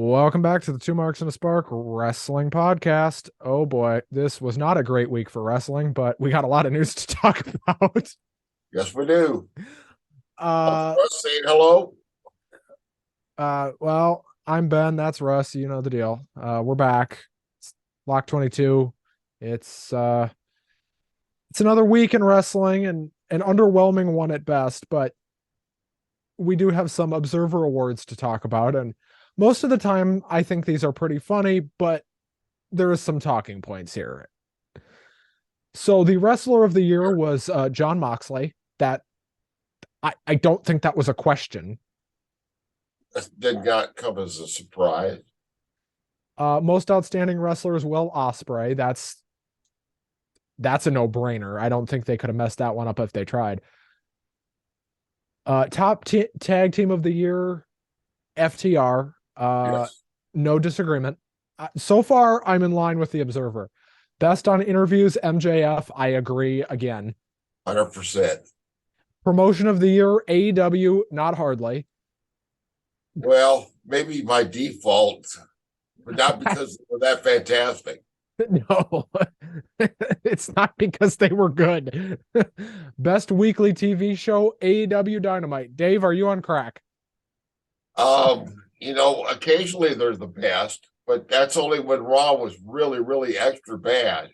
Welcome back to the Two Marks and a Spark Wrestling Podcast. Oh boy, this was not a great week for wrestling, but we got a lot of news to talk about. Yes, we do. Uh, Russ saying hello. well, I'm Ben. That's Russ. You know the deal. We're back. It's Lock 22. It's another week in wrestling and an underwhelming one at best, but we do have some Observer Awards to talk about, and most of the time, I think these are pretty funny, but there is some talking points here. So the wrestler of the year was John Moxley. That I don't think that was a question. That did not come as a surprise. Most outstanding wrestler is Will Ospreay. That's a no-brainer. I don't think they could have messed that one up if they tried. Top tag team of the year, FTR. Yes, No disagreement. So far, I'm in line with the Observer. Best on interviews, MJF. I agree again. 100%. Promotion of the year, AEW. Not hardly. Well, maybe by default, but not because they're that fantastic. No, it's not because they were good. Best weekly TV show, AEW Dynamite. Dave, are you on crack? Occasionally there's the best, but that's only when Raw was really, really extra bad.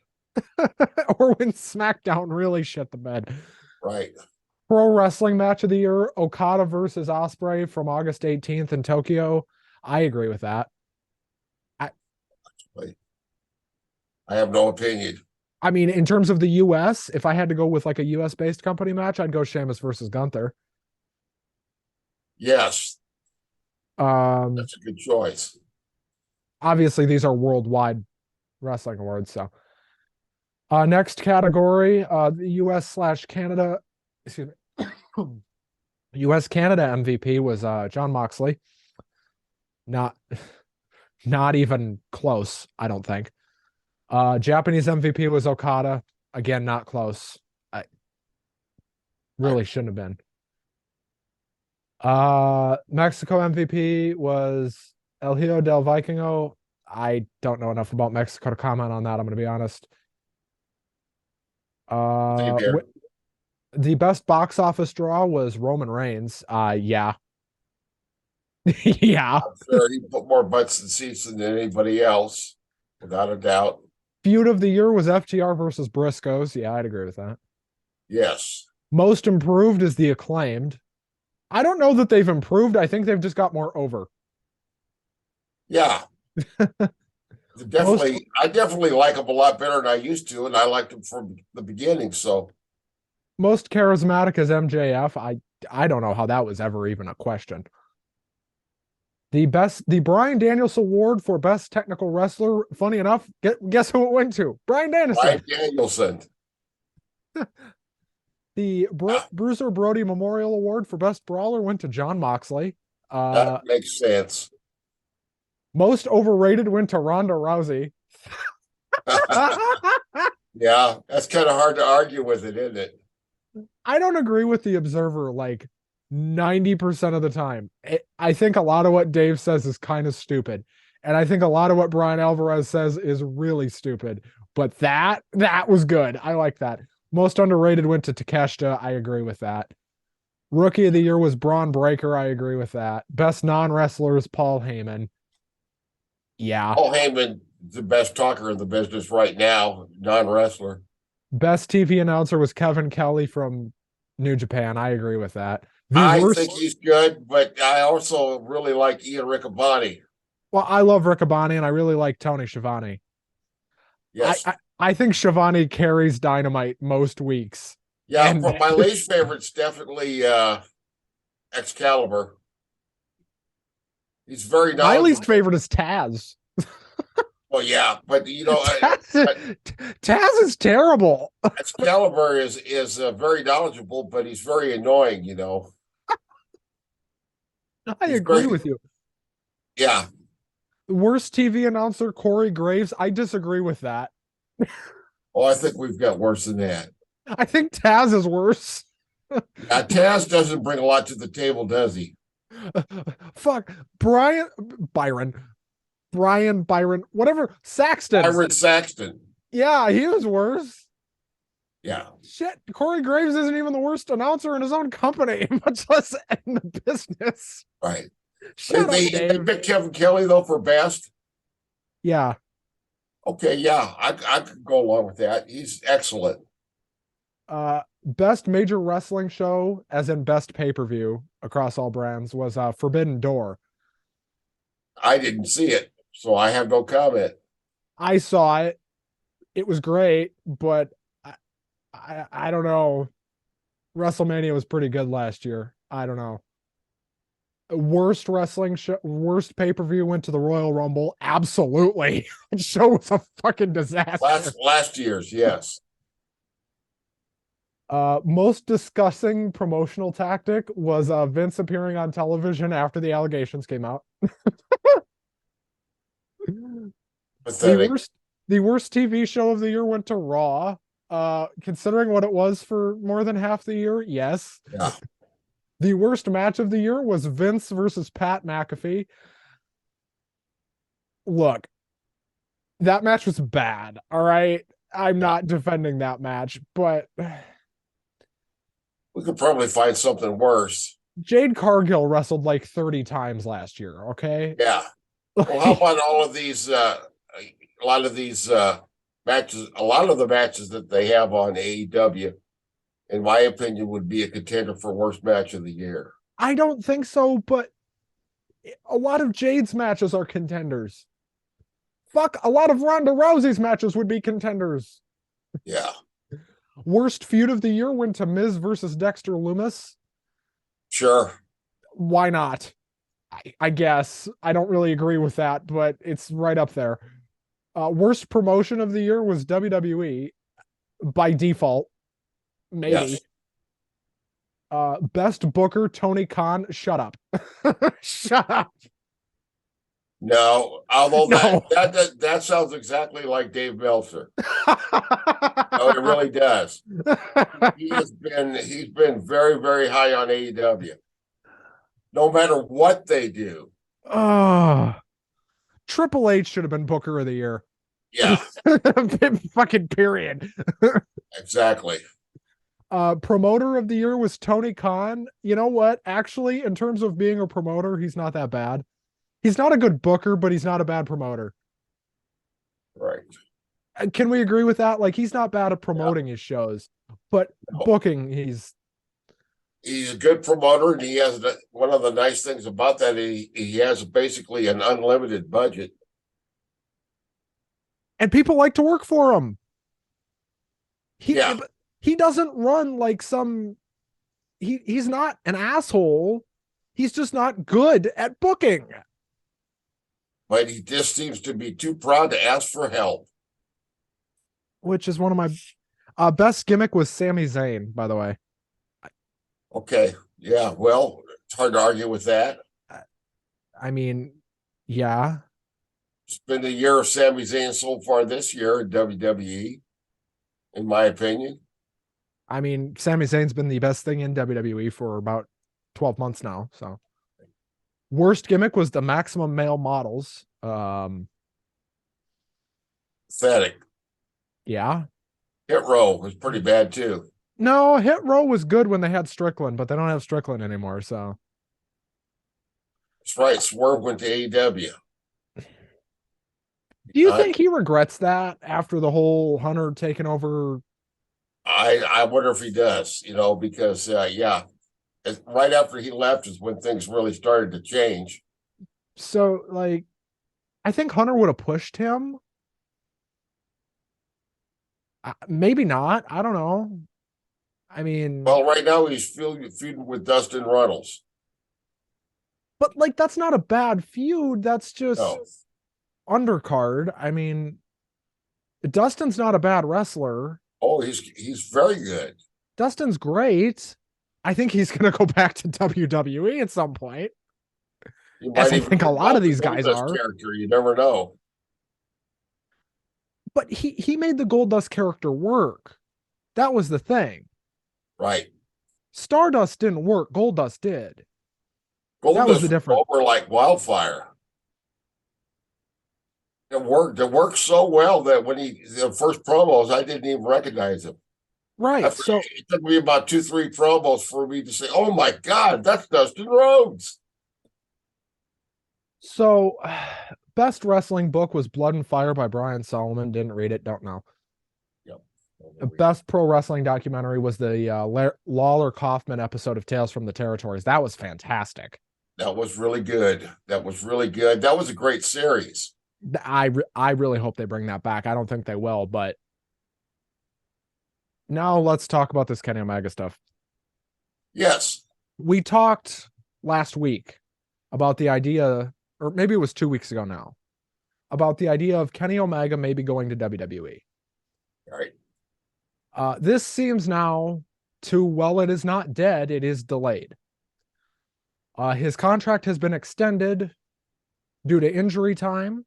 Or when SmackDown really shit the bed. Right. Pro Wrestling Match of the Year, Okada versus Ospreay from August 18th in Tokyo. I agree with that. I have no opinion. I mean, in terms of the US, if I had to go with like a US based company match, I'd go Sheamus versus Gunther. Yes, Um, that's a good choice. Obviously, these are worldwide wrestling awards. So, next category, the US/Canada, excuse me, US Canada MVP was John Moxley. Not, not even close. I don't think. Japanese MVP was Okada. Again, not close. I really shouldn't have been. Mexico MVP was El Hijo del Vikingo. I don't know enough about Mexico to comment on that. I'm going to be honest. Same Uh, here. the best box office draw was Roman Reigns. Yeah, yeah. I'm sure he put more butts in seats than anybody else, without a doubt. Feud of the year was FTR versus Briscoes. Yeah, I'd agree with that. Yes. Most improved is the Acclaimed. I don't know that they've improved. I think they've just got more over. Yeah. Most I definitely like him a lot better than I used to, and I liked him from the beginning. So most charismatic is MJF. I don't know how that was ever even a question. The Brian Danielson Award for best technical wrestler. Funny enough, guess who it went to? Brian Danielson. Brian Danielson. The Bruiser Brody Memorial Award for best brawler went to John Moxley. That makes sense. Most overrated went to Ronda Rousey. Yeah, that's kind of hard to argue with it, isn't it? I don't agree with the Observer like 90% of the time. I think a lot of what Dave says is kind of stupid. And I think a lot of what Brian Alvarez says is really stupid. But that was good. I like that. Most underrated went to Takeshita. I agree with that. Rookie of the year was Braun Breaker. I agree with that. Best non-wrestler is Paul Heyman. Yeah. Paul Heyman, the best talker in the business right now, non-wrestler. Best TV announcer was Kevin Kelly from New Japan. I agree with that. I think he's good, but I also really like Ian Riccaboni. Well, I love Riccaboni and I really like Tony Schiavone. Yes. I think Schiavone carries Dynamite most weeks. Yeah, my least favorite's definitely Excalibur. He's very knowledgeable. My least favorite is Taz. Well, yeah, but Taz is terrible. Excalibur is very knowledgeable, but he's very annoying. I agree with you. Yeah. Worst TV announcer, Corey Graves. I disagree with that. Oh, I think we've got worse than that. I think Taz is worse. Taz doesn't bring a lot to the table, does he? Fuck. Byron. Byron, whatever, Saxton. Byron Saxton. Yeah, he was worse. Yeah. Shit, Corey Graves isn't even the worst announcer in his own company, much less in the business. Right. Shut they up, Dave. picked Kevin Kelly though for best. Yeah. Okay, yeah, I could go along with that. He's excellent. Best major wrestling show, as in best pay-per-view across all brands, was Forbidden Door. I didn't see it, so I have no comment. I saw it. It was great, but I don't know. WrestleMania was pretty good last year. I don't know. Worst wrestling show, worst pay-per-view went to the Royal Rumble. Absolutely. The show was a fucking disaster. Last year's, yes. Most disgusting promotional tactic was Vince appearing on television after the allegations came out. Pathetic. The worst TV show of the year went to Raw. Considering what it was for more than half the year, yes. Yeah. The worst match of the year was Vince versus Pat McAfee. Look, that match was bad. All right. I'm not defending that match, but we could probably find something worse. Jade Cargill wrestled like 30 times last year. Okay. Yeah. Well, how about all of these, a lot of these matches, a lot of the matches that they have on AEW, in my opinion, would be a contender for worst match of the year. I don't think so, but a lot of Jade's matches are contenders. Fuck, a lot of Ronda Rousey's matches would be contenders. Yeah. Worst feud of the year went to Miz versus Dexter Lumis. Sure. Why not? I guess. I don't really agree with that, but it's right up there. Worst promotion of the year was WWE by default. Maybe. Yes. Best booker, Tony Khan. Shut up. Shut up. No, although that sounds exactly like Dave Meltzer. No, it really does. He's been very, very high on AEW. No matter what they do. Triple H should have been Booker of the Year. Yeah. Fucking period. Exactly. Promoter of the year was Tony Khan. You know what? Actually, in terms of being a promoter, he's not that bad. He's not a good booker, but he's not a bad promoter. Right. Can we agree with that? Like, he's not bad at promoting his shows, but booking, he's a good promoter, and he has one of the nice things about that. He has basically an unlimited budget, and people like to work for him. He doesn't run like some. He's not an asshole. He's just not good at booking. But he just seems to be too proud to ask for help. Which is one of my best gimmick was Sami Zayn, by the way. Okay. Yeah. Well, it's hard to argue with that. I mean, yeah. It's been a year of Sami Zayn so far this year in WWE, in my opinion. I mean, Sami Zayn's been the best thing in WWE for about 12 months now. So, worst gimmick was the Maximum Male Models. Pathetic. Yeah. Hit Row was pretty bad too. No, Hit Row was good when they had Strickland, but they don't have Strickland anymore. So, that's right. Swerve went to AEW. Do you think he regrets that after the whole Hunter taking over? I wonder if he does, because right after he left is when things really started to change. So, like, I think Hunter would have pushed him. Maybe not. I don't know. I mean, well, right now he's feuding with Dustin Runnels. But like, that's not a bad feud. That's just undercard. I mean, Dustin's not a bad wrestler. Oh, he's very good. Dustin's great. I think he's going to go back to WWE at some point. As I think a lot of these guys are. Character, you never know. But he made the Goldust character work. That was the thing. Right. Stardust didn't work. Goldust did. Goldust that was the difference. Over like wildfire. It worked. It worked so well that when the first promos, I didn't even recognize him. Right. So It took me about 2, 3 promos for me to say, "Oh my God, that's Dustin Rhodes." so best wrestling book was Blood and Fire by Brian Solomon. Didn't read it, don't know. Yep. The best pro wrestling documentary was the Lawler Kaufman episode of Tales from the Territories. That was fantastic. That was really good. That was really good. That was a great series. I really hope they bring that back. I don't think they will, but now let's talk about this Kenny Omega stuff. Yes. We talked last week about the idea, or maybe it was 2 weeks ago now, about the idea of Kenny Omega maybe going to WWE. All right. This seems now to, well, it is not dead, it is delayed. His contract has been extended due to injury time.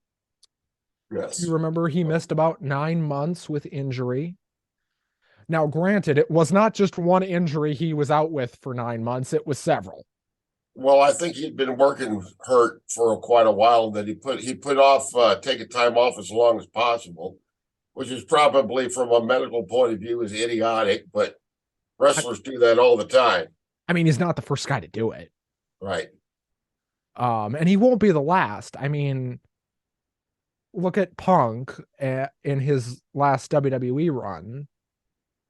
Yes. You remember he missed about 9 months with injury. Now, granted, it was not just one injury he was out with for 9 months, it was several. Well, I think he'd been working hurt for quite a while. That he put off taking time off as long as possible, which is probably from a medical point of view is idiotic. But wrestlers do that all the time. I mean, he's not the first guy to do it. Right. And he won't be the last. I mean, look at Punk in his last WWE run.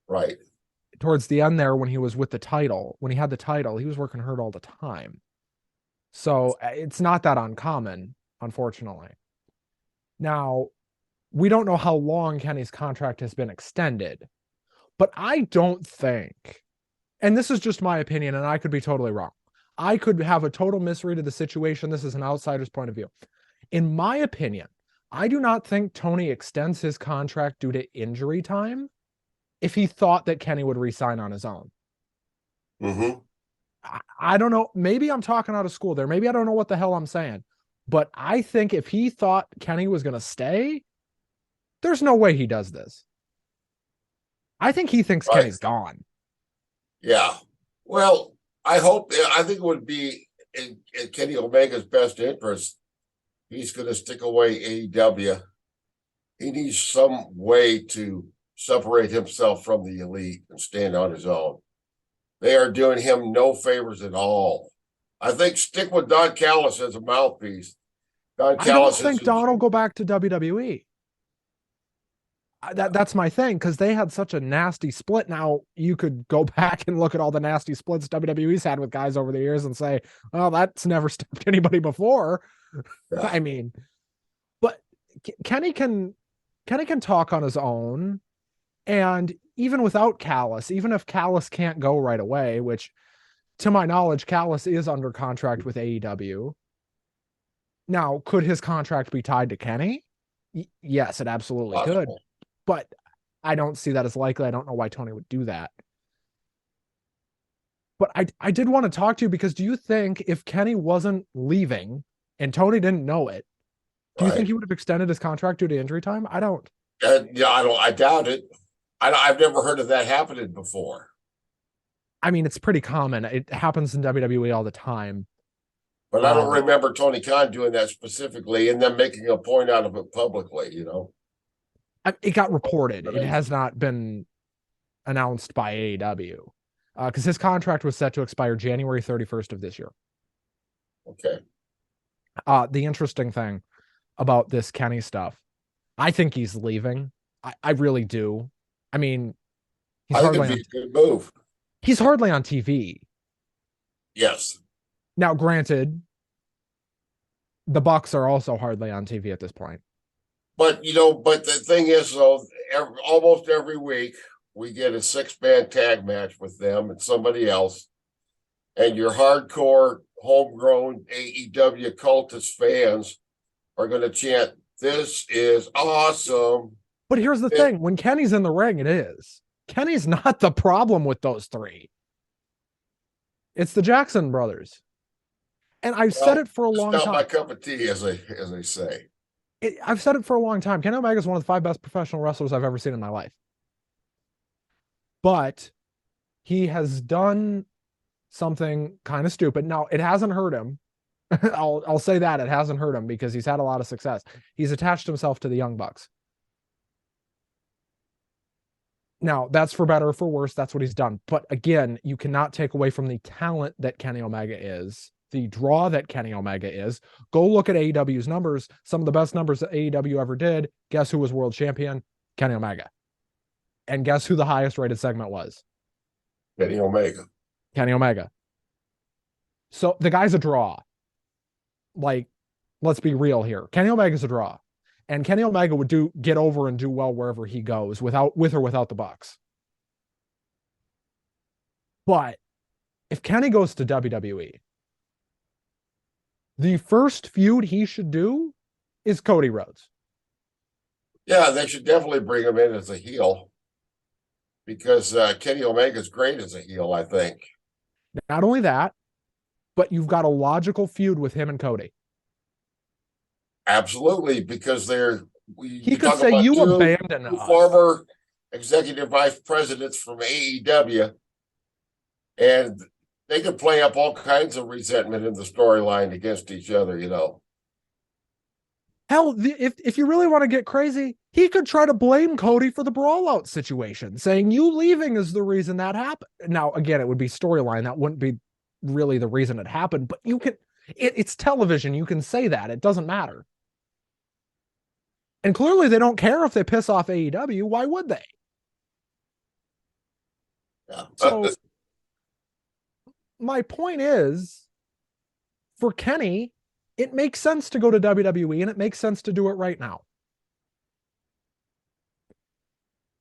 Right. Towards the end there, when he was with the title, when he had the title, he was working hurt all the time. So it's not that uncommon, unfortunately. Now, we don't know how long Kenny's contract has been extended, but I don't think, and this is just my opinion, and I could be totally wrong. I could have a total misread of the situation. This is an outsider's point of view. In my opinion, I do not think Tony extends his contract due to injury time if he thought that Kenny would resign on his own. Mm-hmm. I don't know. Maybe I'm talking out of school there. Maybe I don't know what the hell I'm saying. But I think if he thought Kenny was going to stay, there's no way he does this. I think he thinks Right. Kenny's gone. Yeah. Well, I think it would be in Kenny Omega's best interest. He's going to stick away AEW. He needs some way to separate himself from the elite and stand on his own. They are doing him no favors at all. I think stick with Don Callis as a mouthpiece. I don't think Don will go back to WWE. That's my thing, because they had such a nasty split. Now, you could go back and look at all the nasty splits WWE's had with guys over the years and say, well, that's never stopped anybody before. Yeah. I mean, but Kenny can talk on his own. And even without Callis, even if Callis can't go right away, which to my knowledge, Callis is under contract with AEW. Now, could his contract be tied to Kenny? Yes, it absolutely could. But I don't see that as likely. I don't know why Tony would do that. But I did want to talk to you, because do you think if Kenny wasn't leaving and Tony didn't know it, do you think he would have extended his contract due to injury time? I don't. Yeah, I doubt it. I've never heard of that happening before. I mean, it's pretty common. It happens in WWE all the time. But I don't remember Tony Khan doing that specifically and then making a point out of it publicly, you know. It got reported. It has not been announced by AEW, because his contract was set to expire January 31st of this year. Okay. The interesting thing about this Kenny stuff, I think he's leaving. I really do. I mean, I think it'd be a good move. He's hardly on TV. Yes. Now, granted, the Bucks are also hardly on TV at this point. But, but the thing is, though, almost every week we get a 6-man tag match with them and somebody else. And your hardcore, homegrown AEW cultist fans are going to chant, "This is awesome." But here's the thing. When Kenny's in the ring, it is. Kenny's not the problem with those three. It's the Jackson brothers. And I've said it for a long time. It's not my cup of tea, as they say. I've said it for a long time. Kenny Omega is one of the 5 best professional wrestlers I've ever seen in my life. But he has done something kind of stupid. Now, it hasn't hurt him. I'll say that it hasn't hurt him because he's had a lot of success. He's attached himself to the Young Bucks. Now, that's for better or for worse. That's what he's done. But again, you cannot take away from the talent that Kenny Omega is, the draw that Kenny Omega is. Go look at AEW's numbers. Some of the best numbers that AEW ever did. Guess who was world champion? Kenny Omega. And guess who the highest rated segment was? Kenny Omega. Kenny Omega. So the guy's a draw. Like, let's be real here. Kenny Omega's a draw. And Kenny Omega would get over and do well wherever he goes, with or without the Bucks. But if Kenny goes to WWE, the first feud he should do is Cody Rhodes. Yeah, they should definitely bring him in as a heel because Kenny Omega's great as a heel, I think. Not only that, but you've got a logical feud with him and Cody. Absolutely, because he could say you abandoned us. Former executive vice presidents from AEW, and they could play up all kinds of resentment in the storyline against each other, you know. Hell, if you really want to get crazy, he could try to blame Cody for the brawl out situation, saying you leaving is the reason that happened. Now, again, it would be storyline. That wouldn't be really the reason it happened, but you can, it's television. You can say that. It doesn't matter. And clearly they don't care if they piss off AEW. Why would they? Yeah. So my point is, for Kenny, it makes sense to go to WWE, and it makes sense to do it right now.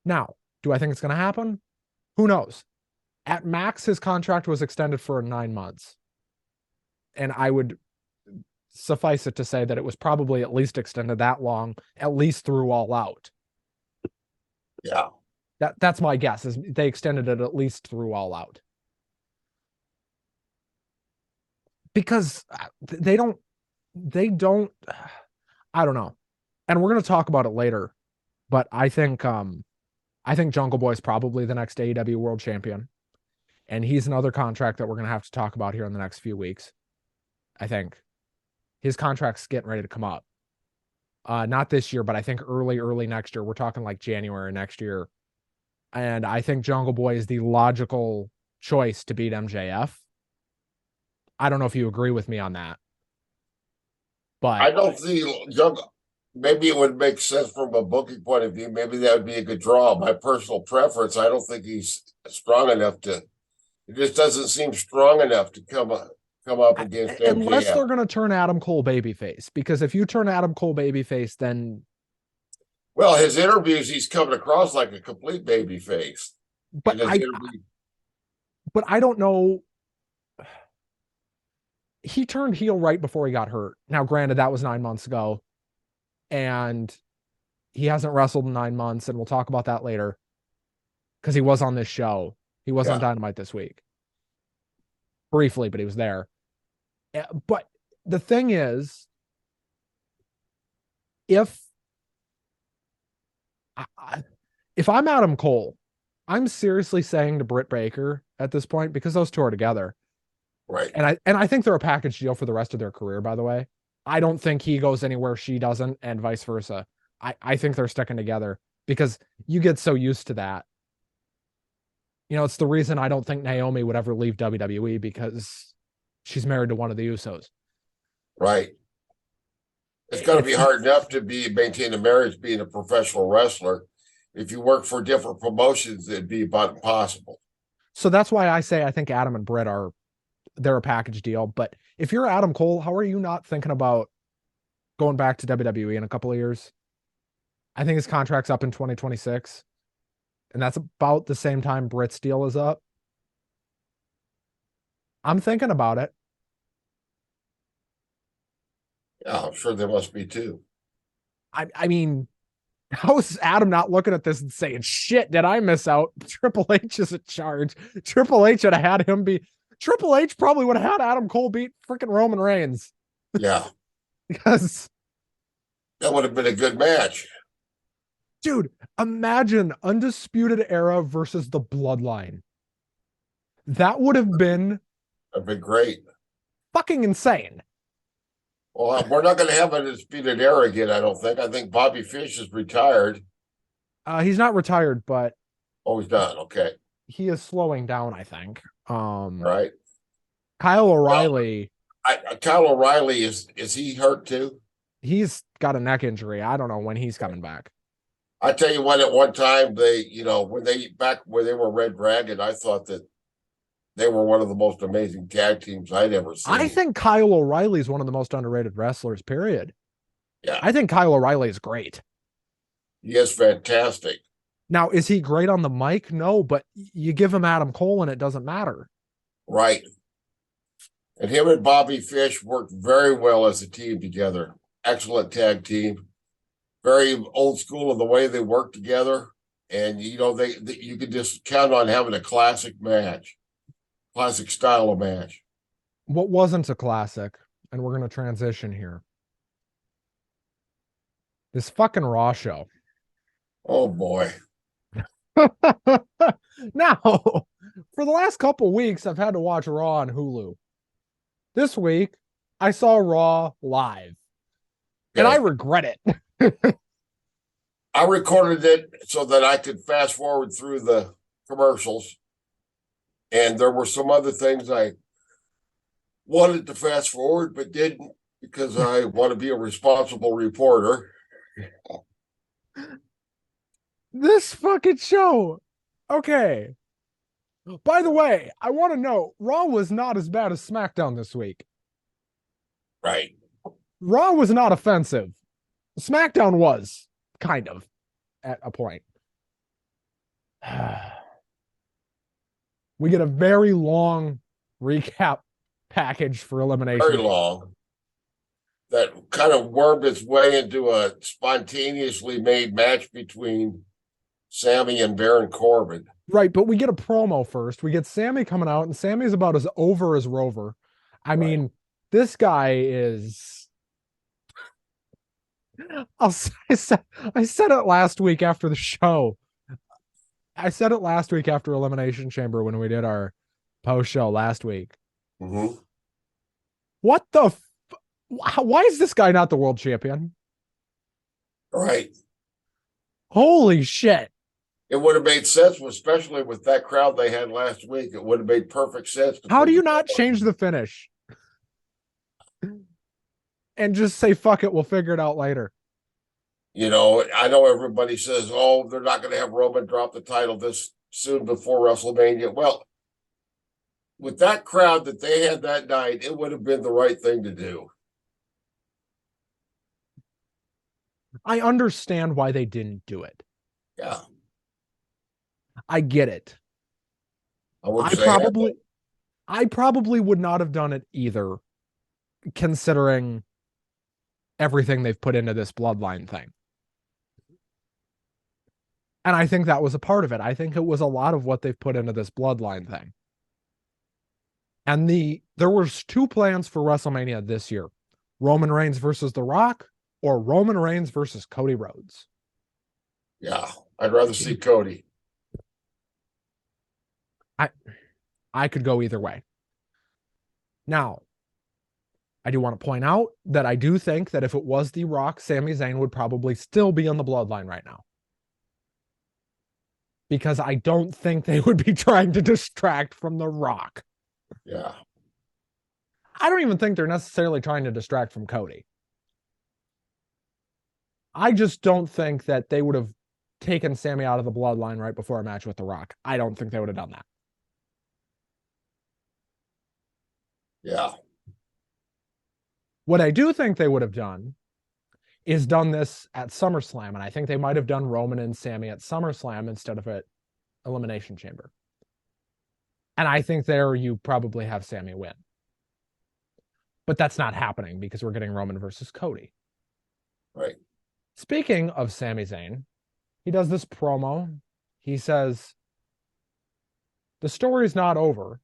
Now, do I think it's going to happen? Who knows? At max, his contract was extended for 9 months. And I would suffice it to say that it was probably at least extended that long, at least through All Out. Yeah. That's my guess, is they extended it at least through All Out. Because they don't, I don't know. And we're going to talk about it later, but I think Jungle Boy is probably the next AEW World Champion. And he's another contract that we're going to have to talk about here in the next few weeks. I think his contract's getting ready to come up. Not this year, but I think early next year. We're talking like January next year. And I think Jungle Boy is the logical choice to beat MJF. I don't know if you agree with me on that. But I don't see maybe it would make sense from a booking point of view. Maybe that would be a good draw. My personal preference, I don't think he's strong enough to, it just doesn't seem strong enough to come up against MJF. Unless they're going to turn Adam Cole babyface. Because if you turn Adam Cole babyface, then... Well, his interviews, he's coming across like a complete babyface. But I don't know. He turned heel right before he got hurt. Now, granted, that was 9 months ago. And he hasn't wrestled in 9 months. And we'll talk about that later. Because he was on this show. He was on Dynamite this week. Briefly, but he was there. But the thing is, if I'm Adam Cole, I'm seriously saying to Britt Baker at this point, because those two are together. Right. And I think they're a package deal for the rest of their career, by the way. I don't think he goes anywhere she doesn't, and vice versa. I think they're sticking together because you get so used to that. You know, it's the reason I don't think Naomi would ever leave WWE, because she's married to one of the Usos. Right. It's going to be hard enough to maintain a marriage being a professional wrestler. If you work for different promotions, it'd be about impossible. So that's why I say I think Adam and Britt they're a package deal. But if you're Adam Cole, how are you not thinking about going back to WWE in a couple of years? I think his contract's up in 2026. And that's about the same time Britt's deal is up. I'm thinking about it. Yeah, I'm sure there must be too. I mean, how is Adam not looking at this and saying, shit, did I miss out? Triple H is in charge. Triple H would have had him be... Triple H probably would have had Adam Cole beat freaking Roman Reigns. Yeah. Because... that would have been a good match. Dude, imagine Undisputed Era versus the Bloodline. That would have been... that'd be great. Fucking insane. Well, we're not going to have a disputed era again, I don't think. I think Bobby Fish is retired. He's not retired, but Oh, he's done. Okay. he is slowing down, I think. All right. Kyle Well, O'Reilly, Kyle O'Reilly is he hurt too? he's got a neck injury. I don't know when he's coming back. I tell you what, at one time when they back where they were Red Dragon, I thought that they were one of the most amazing tag teams I'd ever seen. I think Kyle O'Reilly is one of the most underrated wrestlers, period. Yeah. I think Kyle O'Reilly is great. He is fantastic. Now, is he great on the mic? No, but you give him Adam Cole and it doesn't matter. Right. And him and Bobby Fish worked very well as a team together. Excellent tag team. Very old school in the way they work together. And, you could just count on having a classic match, classic style of match. What wasn't a classic, and we're going to transition here. This fucking Raw show. Oh, boy. Now, for the last couple weeks, I've had to watch Raw on Hulu. This week, I saw Raw live, and I regret it. I recorded it so that I could fast forward through the commercials. And there were some other things I wanted to fast forward, but didn't because I want to be a responsible reporter. This fucking show. Okay. By the way, I want to know, Raw was not as bad as SmackDown this week. Right. Raw was not offensive. SmackDown was, kind of, at a point. We get a very long recap package for elimination. Very long. That kind of wormed its way into a spontaneously made match between Sammy and Baron Corbin. Right, but we get a promo first. We get Sammy coming out, and Sammy's about as over as Rover. I mean, this guy is... I said it last week after the show. I said it last week after Elimination Chamber when we did our post show last week. Mm-hmm. What the? Why is this guy not the world champion? Right. Holy shit. It would have made sense, especially with that crowd they had last week. It would have made perfect sense. How do you not change the finish? And just say, fuck it, we'll figure it out later. I know everybody says, oh, they're not going to have Roman drop the title this soon before WrestleMania. Well, with that crowd that they had that night, it would have been the right thing to do. I understand why they didn't do it. Yeah. I get it. I probably would not have done it either, considering everything they've put into this bloodline thing. And I think that was a part of it. I think it was a lot of what they've put into this bloodline thing. And there was two plans for WrestleMania this year. Roman Reigns versus The Rock or Roman Reigns versus Cody Rhodes. Yeah, I'd rather see Cody. I could go either way. Now, I do want to point out that I do think that if it was The Rock, Sami Zayn would probably still be on the bloodline right now. Because I don't think they would be trying to distract from The Rock. Yeah. I don't even think they're necessarily trying to distract from Cody. I just don't think that they would have taken Sami out of the bloodline right before a match with The Rock. I don't think they would have done that. Yeah. What I do think they would have done is done this at SummerSlam, and I think they might have done Roman and Sami at SummerSlam instead of at Elimination Chamber. And I think there you probably have Sami win. But that's not happening because we're getting Roman versus Cody. Right. Speaking of Sami Zayn, he does this promo. He says, the story's not over.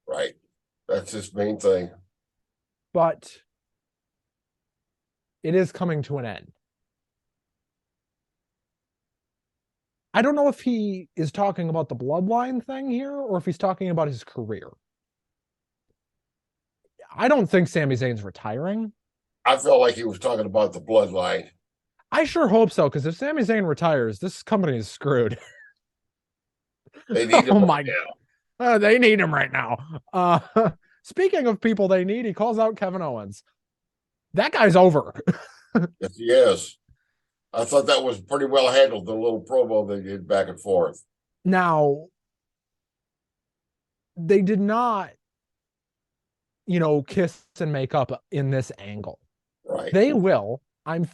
Right. That's his main thing. But it is coming to an end. I don't know if he is talking about the bloodline thing here or if he's talking about his career. I don't think Sami Zayn's retiring. I felt like he was talking about the bloodline. I sure hope so, because if Sami Zayn retires, this company is screwed. They need him Oh right my, now. they need him right now. Speaking of people they need, he calls out Kevin Owens. That guy's over. Yes, he is. I thought that was pretty well handled, the little promo they did back and forth. Now, they did not, kiss and make up in this angle. Right. They will. I'm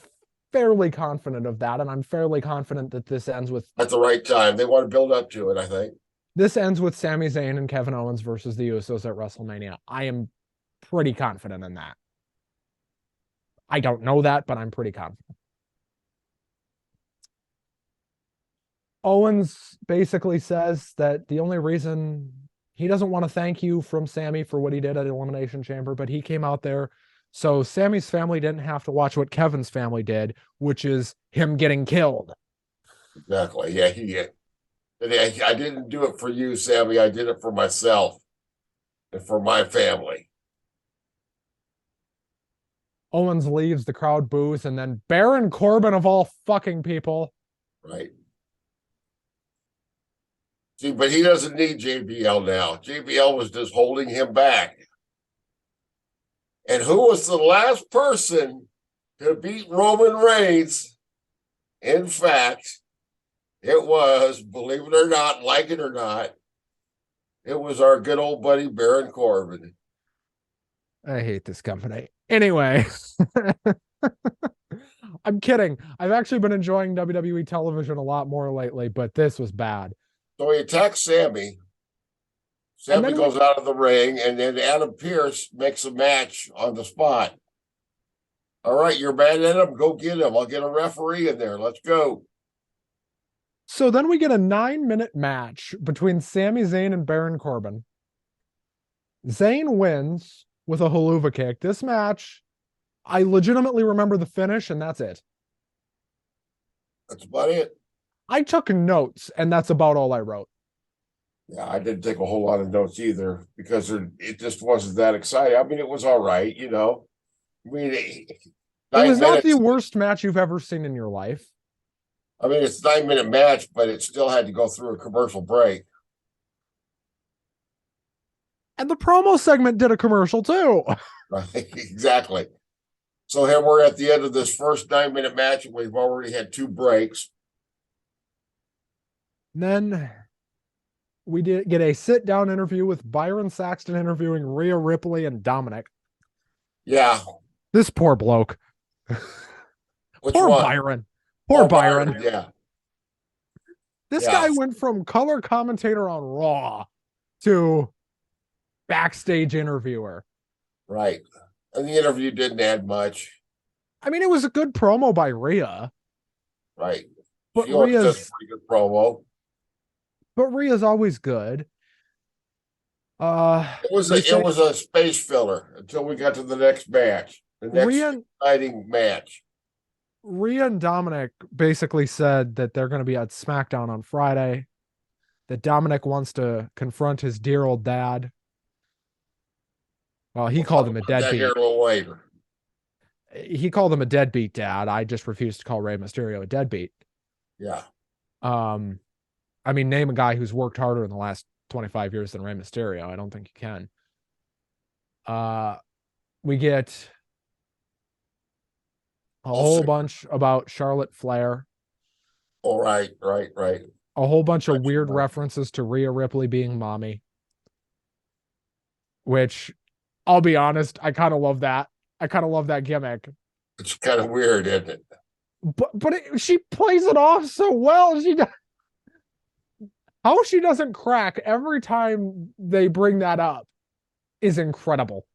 fairly confident of that, and I'm fairly confident that this ends with At the right time. They want to build up to it, I think. Sami Zayn and Kevin Owens versus the Usos at WrestleMania. I am pretty confident in that. I don't know that, but I'm pretty confident. Owens basically says that the only reason he doesn't want to thank you from Sami for what he did at Elimination Chamber, but he came out there so Sami's family didn't have to watch what Kevin's family did, which is him getting killed. Exactly. Yeah, he did. I didn't do it for you, Sami. I did it for myself and for my family. Owens leaves, the crowd boos, and then Baron Corbin, of all fucking people. Right. See, but he doesn't need JBL now. JBL was just holding him back. And who was the last person to beat Roman Reigns? In fact, it was, believe it or not, like it or not, it was our good old buddy Baron Corbin. I hate this company. Anyway, I'm kidding. I've actually been enjoying WWE television a lot more lately, but this was bad. So he attacks Sami. Sami goes out of the ring, and then Adam Pearce makes a match on the spot. All right, you're mad at him? Go get him. I'll get a referee in there. Let's go. So then we get a 9-minute match between Sami Zayn and Baron Corbin. Zayn wins with a haluva kick. This match, I legitimately remember the finish, and that's it. That's about it. I took notes, and that's about all I wrote. Yeah, I didn't take a whole lot of notes either because it just wasn't that exciting. I mean, it was all right, I mean, it was not the worst match you've ever seen in your life. I mean, it's a 9-minute match, but it still had to go through a commercial break. And the promo segment did a commercial too. Right, exactly. So here we're at the end of this first 9-minute match, and we've already had 2 breaks. And then we did get a sit-down interview with Byron Saxton interviewing Rhea Ripley and Dominic. Yeah. This poor bloke. Poor one? Byron. Poor Byron. Yeah. This guy went from color commentator on Raw to backstage interviewer. Right. And the interview didn't add much. I mean, it was a good promo by Rhea. Right. But she Rhea's does a pretty good promo. But Rhea's always good. It was a space filler until we got to the next match. The next exciting match. Rhea and Dominic basically said that they're going to be at SmackDown on Friday. That Dominic wants to confront his dear old dad. Well, he called him a deadbeat. Here a little later. He called him a deadbeat dad. I just refused to call Rey Mysterio a deadbeat. Yeah. I mean, name a guy who's worked harder in the last 25 years than Rey Mysterio. I don't think you can. We get a whole bunch about Charlotte Flair. Oh, right. A whole bunch of weird references to Rhea Ripley being mommy. Which, I'll be honest, I kind of love that. I kind of love that gimmick. It's kind of weird, isn't it? But she plays it off so well. How she doesn't crack every time they bring that up is incredible.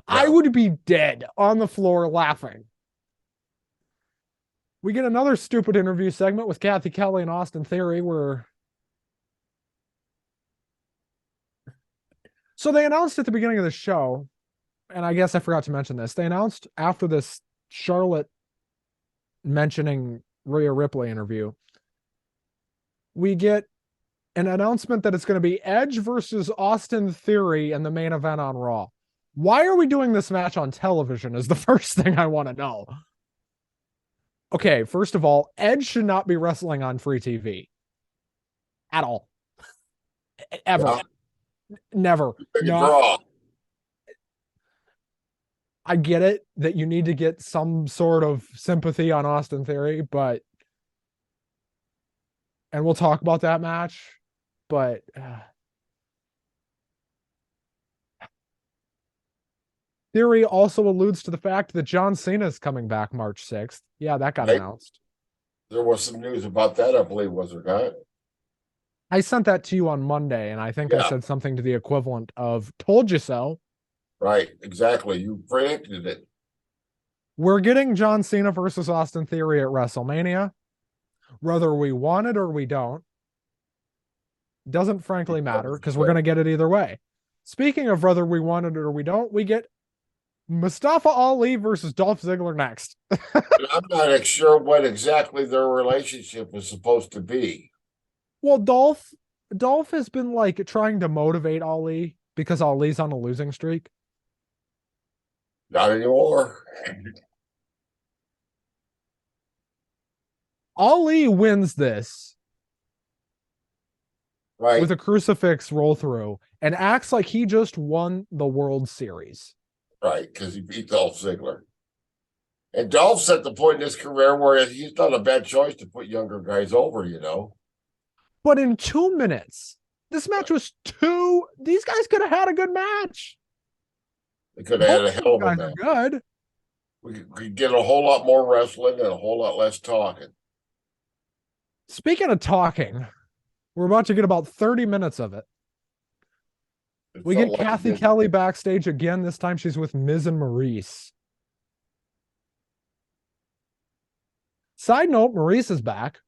Yeah. I would be dead on the floor laughing. We get another stupid interview segment with Kathy Kelly and Austin Theory So they announced at the beginning of the show, and I guess I forgot to mention this, they announced after this Charlotte mentioning Rhea Ripley interview, we get an announcement that it's going to be Edge versus Austin Theory in the main event on Raw. Why are we doing this match on television is the first thing I want to know. Okay, first of all, Edge should not be wrestling on free TV at all. Ever. Yeah, Never. big Not. draw. I get it that you need to get some sort of sympathy on Austin Theory, but and we'll talk about that match, but Theory also alludes to the fact that John Cena is coming back March 6th. Yeah, that got Right? announced. There was some news about that, I believe, was there not? I sent that to you on Monday, and I think I Yeah. said something to the equivalent of "told you so." Right, exactly. You predicted it. We're getting John Cena versus Austin Theory at WrestleMania, whether we want it or we don't. Doesn't frankly matter because we're going to get it either way. Speaking of whether we want it or we don't, we get Mustafa Ali versus Dolph Ziggler next. I'm not sure what exactly their relationship is supposed to be. Well, Dolph has been like trying to motivate Ali because Ali's on a losing streak. Not anymore. Ali wins this Right, with a crucifix roll through and acts like he just won the World Series. right, because he beat Dolph Ziggler. And Dolph's at the point in his career where he's not a bad choice to put younger guys over, you know. But in 2 minutes, this match was these guys could have had a good match. They could have had a hell of a guys match. are good. We could get a whole lot more wrestling and a whole lot less talking. Speaking of talking, we're about to get about 30 minutes of it. We get Kathy Kelly backstage again. This time she's with Miz and Maurice. Side note, Maurice is back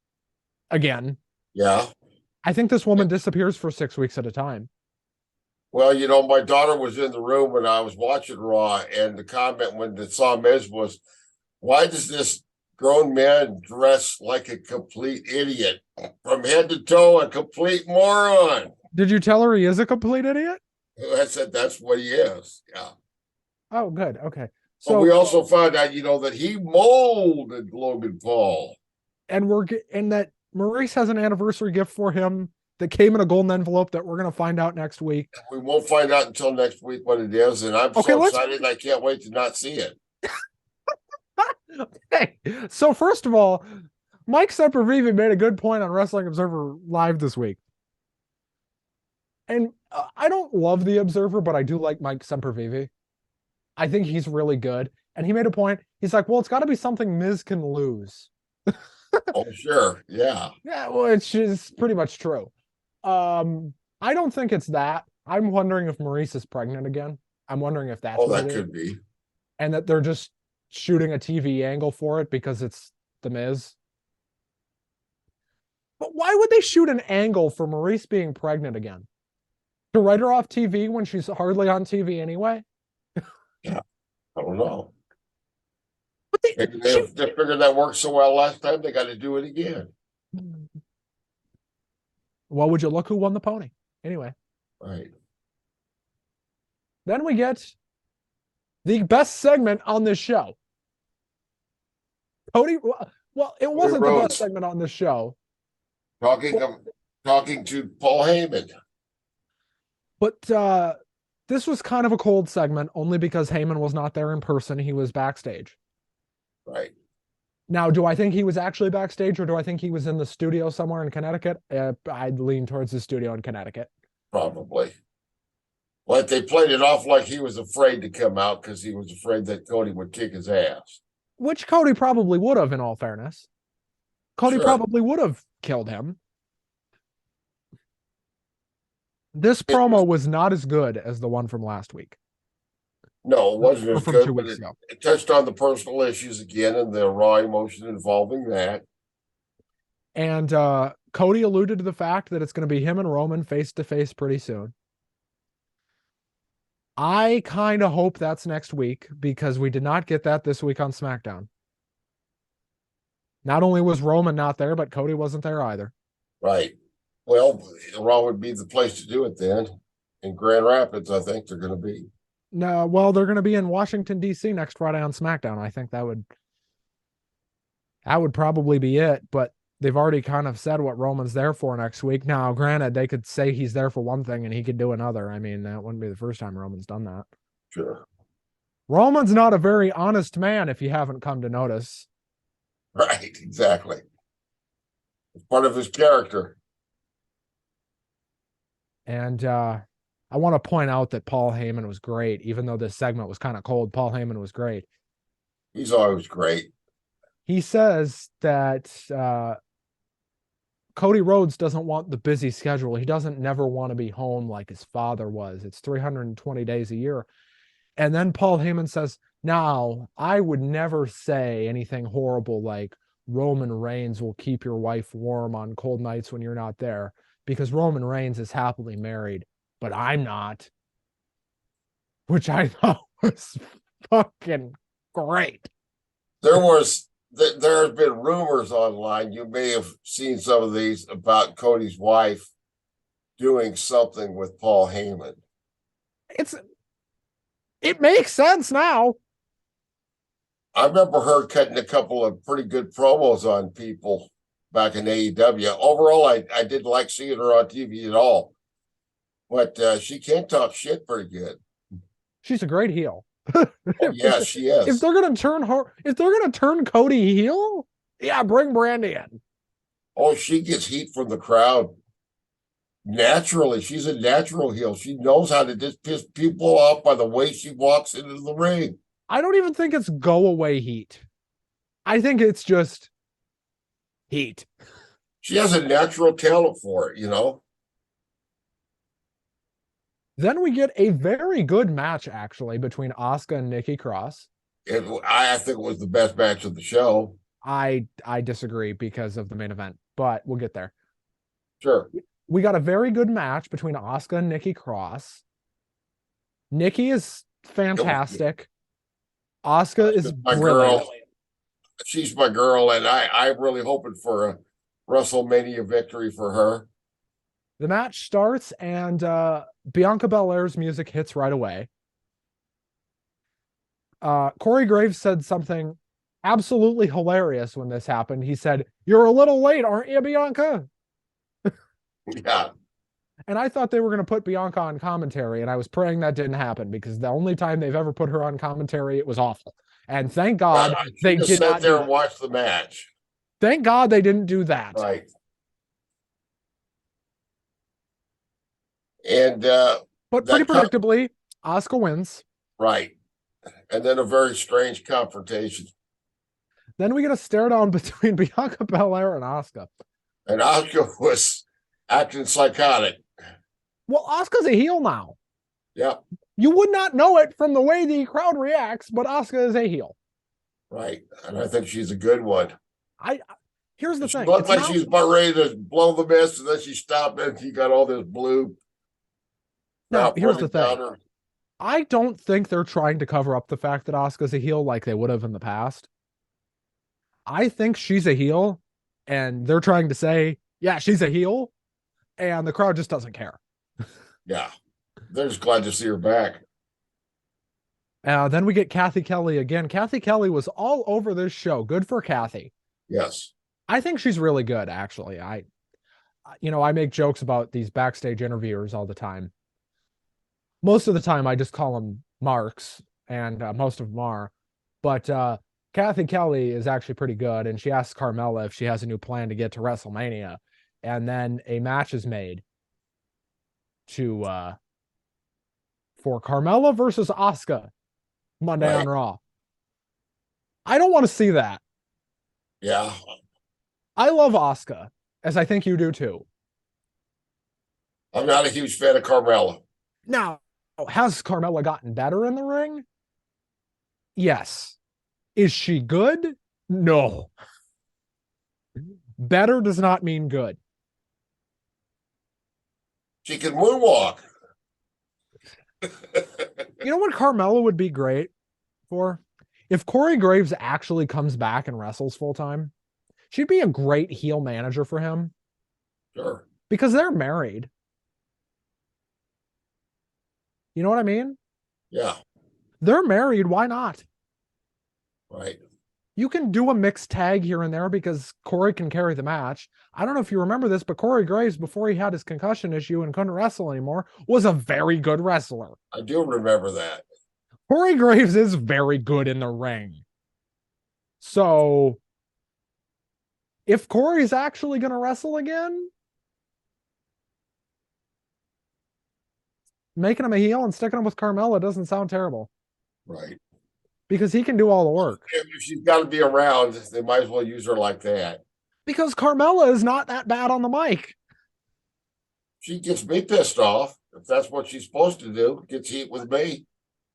again. Yeah. I think this woman disappears for 6 weeks at a time. Well, you know, my daughter was in the room when I was watching Raw, and the comment when they saw Miz was, why does this grown man dress like a complete idiot? From head to toe, a complete moron. Did you tell her he is a complete idiot? I said that's what he is. Yeah. Oh, good. Okay. So but we also found out, you know, that he molded Logan Paul. And that Maurice has an anniversary gift for him that came in a golden envelope that we're going to find out next week. We won't find out until next week what it is, and I'm so excited I can't wait to not see it. Okay. So first of all, Mike Sempervive made a good point on Wrestling Observer Live this week. And I don't love the Observer, but I do like Mike Sempervive. I think he's really good. And he made a point. He's like, well, it's got to be something Miz can lose. Oh, sure. Yeah. Yeah, which is pretty much true. I don't think it's that. I'm wondering if Maurice is pregnant again. I'm wondering if that's what that could be. And that they're just shooting a TV angle for it because it's The Miz. But why would they shoot an angle for Maurice being pregnant again? To write her off TV when she's hardly on TV anyway? Yeah, I don't know. But they figured that worked so well last time, they got to do it again. Well, would you look who won the pony? Anyway. Right. Then we get the best segment on this show. Cody, well, it wasn't the best segment on this show. Talking to Paul Heyman. But this was kind of a cold segment only because Heyman was not there in person. He was backstage. Right. Now, do I think he was actually backstage or do I think he was in the studio somewhere in Connecticut? I'd lean towards the studio in Connecticut. Probably. But they played it off like he was afraid to come out because he was afraid that Cody would kick his ass. Which Cody probably would have, in all fairness. Cody probably would have killed him. This promo was not as good as the one from last week. No, it wasn't as good, but it touched on the personal issues again and the raw emotion involving that. And Cody alluded to the fact that it's going to be him and Roman face-to-face pretty soon. I kind of hope that's next week because we did not get that this week on SmackDown. Not only was Roman not there, but Cody wasn't there either. Right. Well, Raw would be the place to do it then. In Grand Rapids, I think they're going to be. No, well, they're going to be in Washington D.C. next Friday on SmackDown. I think that would probably be it. But they've already kind of said what Roman's there for next week. Now, granted, they could say he's there for one thing and he could do another. I mean, that wouldn't be the first time Roman's done that. Sure. Roman's not a very honest man, if you haven't come to notice. Right, exactly. It's part of his character. And I want to point out that Paul Heyman was great, even though this segment was kind of cold. Paul Heyman was great. He's always great. He says that Cody Rhodes doesn't want the busy schedule. He doesn't never want to be home like his father was. It's 320 days a year. And then Paul Heyman says, now, I would never say anything horrible like Roman Reigns will keep your wife warm on cold nights when you're not there, because Roman Reigns is happily married, but I'm not. Which I thought was fucking great. There's been rumors online. You may have seen some of these about Cody's wife doing something with Paul Heyman. It makes sense now. I remember her cutting a couple of pretty good promos on people back in AEW. Overall, I didn't like seeing her on TV at all, but she can talk shit pretty good. She's a great heel. Oh, yeah, she is. If they're gonna turn Cody heel, yeah, bring Brandy in. Oh, she gets heat from the crowd. Naturally, she's a natural heel. She knows how to just piss people off by the way she walks into the ring. I don't even think it's go away heat. I think it's just heat. She has a natural talent for it, you know. Then we get a very good match, actually, between Asuka and Nikki Cross. I think it was the best match of the show. I disagree because of the main event, but we'll get there. Sure. We got a very good match between Asuka and Nikki Cross. Nikki is fantastic. Asuka is my brilliant. girl. She's my girl, and I'm really hoping for a WrestleMania victory for her. The match starts, and Bianca Belair's music hits right away. Corey Graves said something absolutely hilarious when this happened. He said, "You're a little late, aren't you, Bianca?" Yeah. And I thought they were going to put Bianca on commentary, and I was praying that didn't happen, because the only time they've ever put her on commentary, it was awful. And thank God they did not sit there and watch the match. Thank God they didn't do that. Right. And but pretty predictably, Asuka wins. Right. And then a very strange confrontation. Then we get a stare down between Bianca Belair and Asuka. And Asuka was acting psychotic. Well, Asuka's a heel now. Yeah. You would not know it from the way the crowd reacts, but Asuka is a heel. Right. And I think she's a good one. Here's the thing. She looked like she's about ready to blow the mist, and then she stopped and she got all this blue. Now, here's the thing. I don't think they're trying to cover up the fact that Asuka's a heel like they would have in the past. I think she's a heel, and they're trying to say, yeah, she's a heel, and the crowd just doesn't care. Yeah. They're just glad to see her back. Then we get Kathy Kelly again. Kathy Kelly was all over this show. Good for Kathy. Yes. I think she's really good, actually. I make jokes about these backstage interviewers all the time. Most of the time, I just call them Marks, and most of them are. But Kathy Kelly is actually pretty good, and she asks Carmella if she has a new plan to get to WrestleMania. And then a match is made for Carmella versus Asuka Monday on Raw. I don't want to see that. Yeah. I love Asuka, as I think you do too. I'm not a huge fan of Carmella. Now, has Carmella gotten better in the ring? Yes. Is she good? No. Better does not mean good. She can moonwalk. You know what Carmella would be great for? If Corey Graves actually comes back and wrestles full time, she'd be a great heel manager for him. Sure. Because they're married. You know what I mean? Yeah. They're married. Why not? Right. You can do a mixed tag here and there because Corey can carry the match. I don't know if you remember this, but Corey Graves, before he had his concussion issue and couldn't wrestle anymore, was a very good wrestler. I do remember that. Corey Graves is very good in the ring. So if Corey's actually going to wrestle again, making him a heel and sticking him with Carmella doesn't sound terrible Right. because he can do all the work. If she's got to be around, they might as well use her like that. Because Carmella is not that bad on the mic. She gets me pissed off. If that's what she's supposed to do, gets heat with me.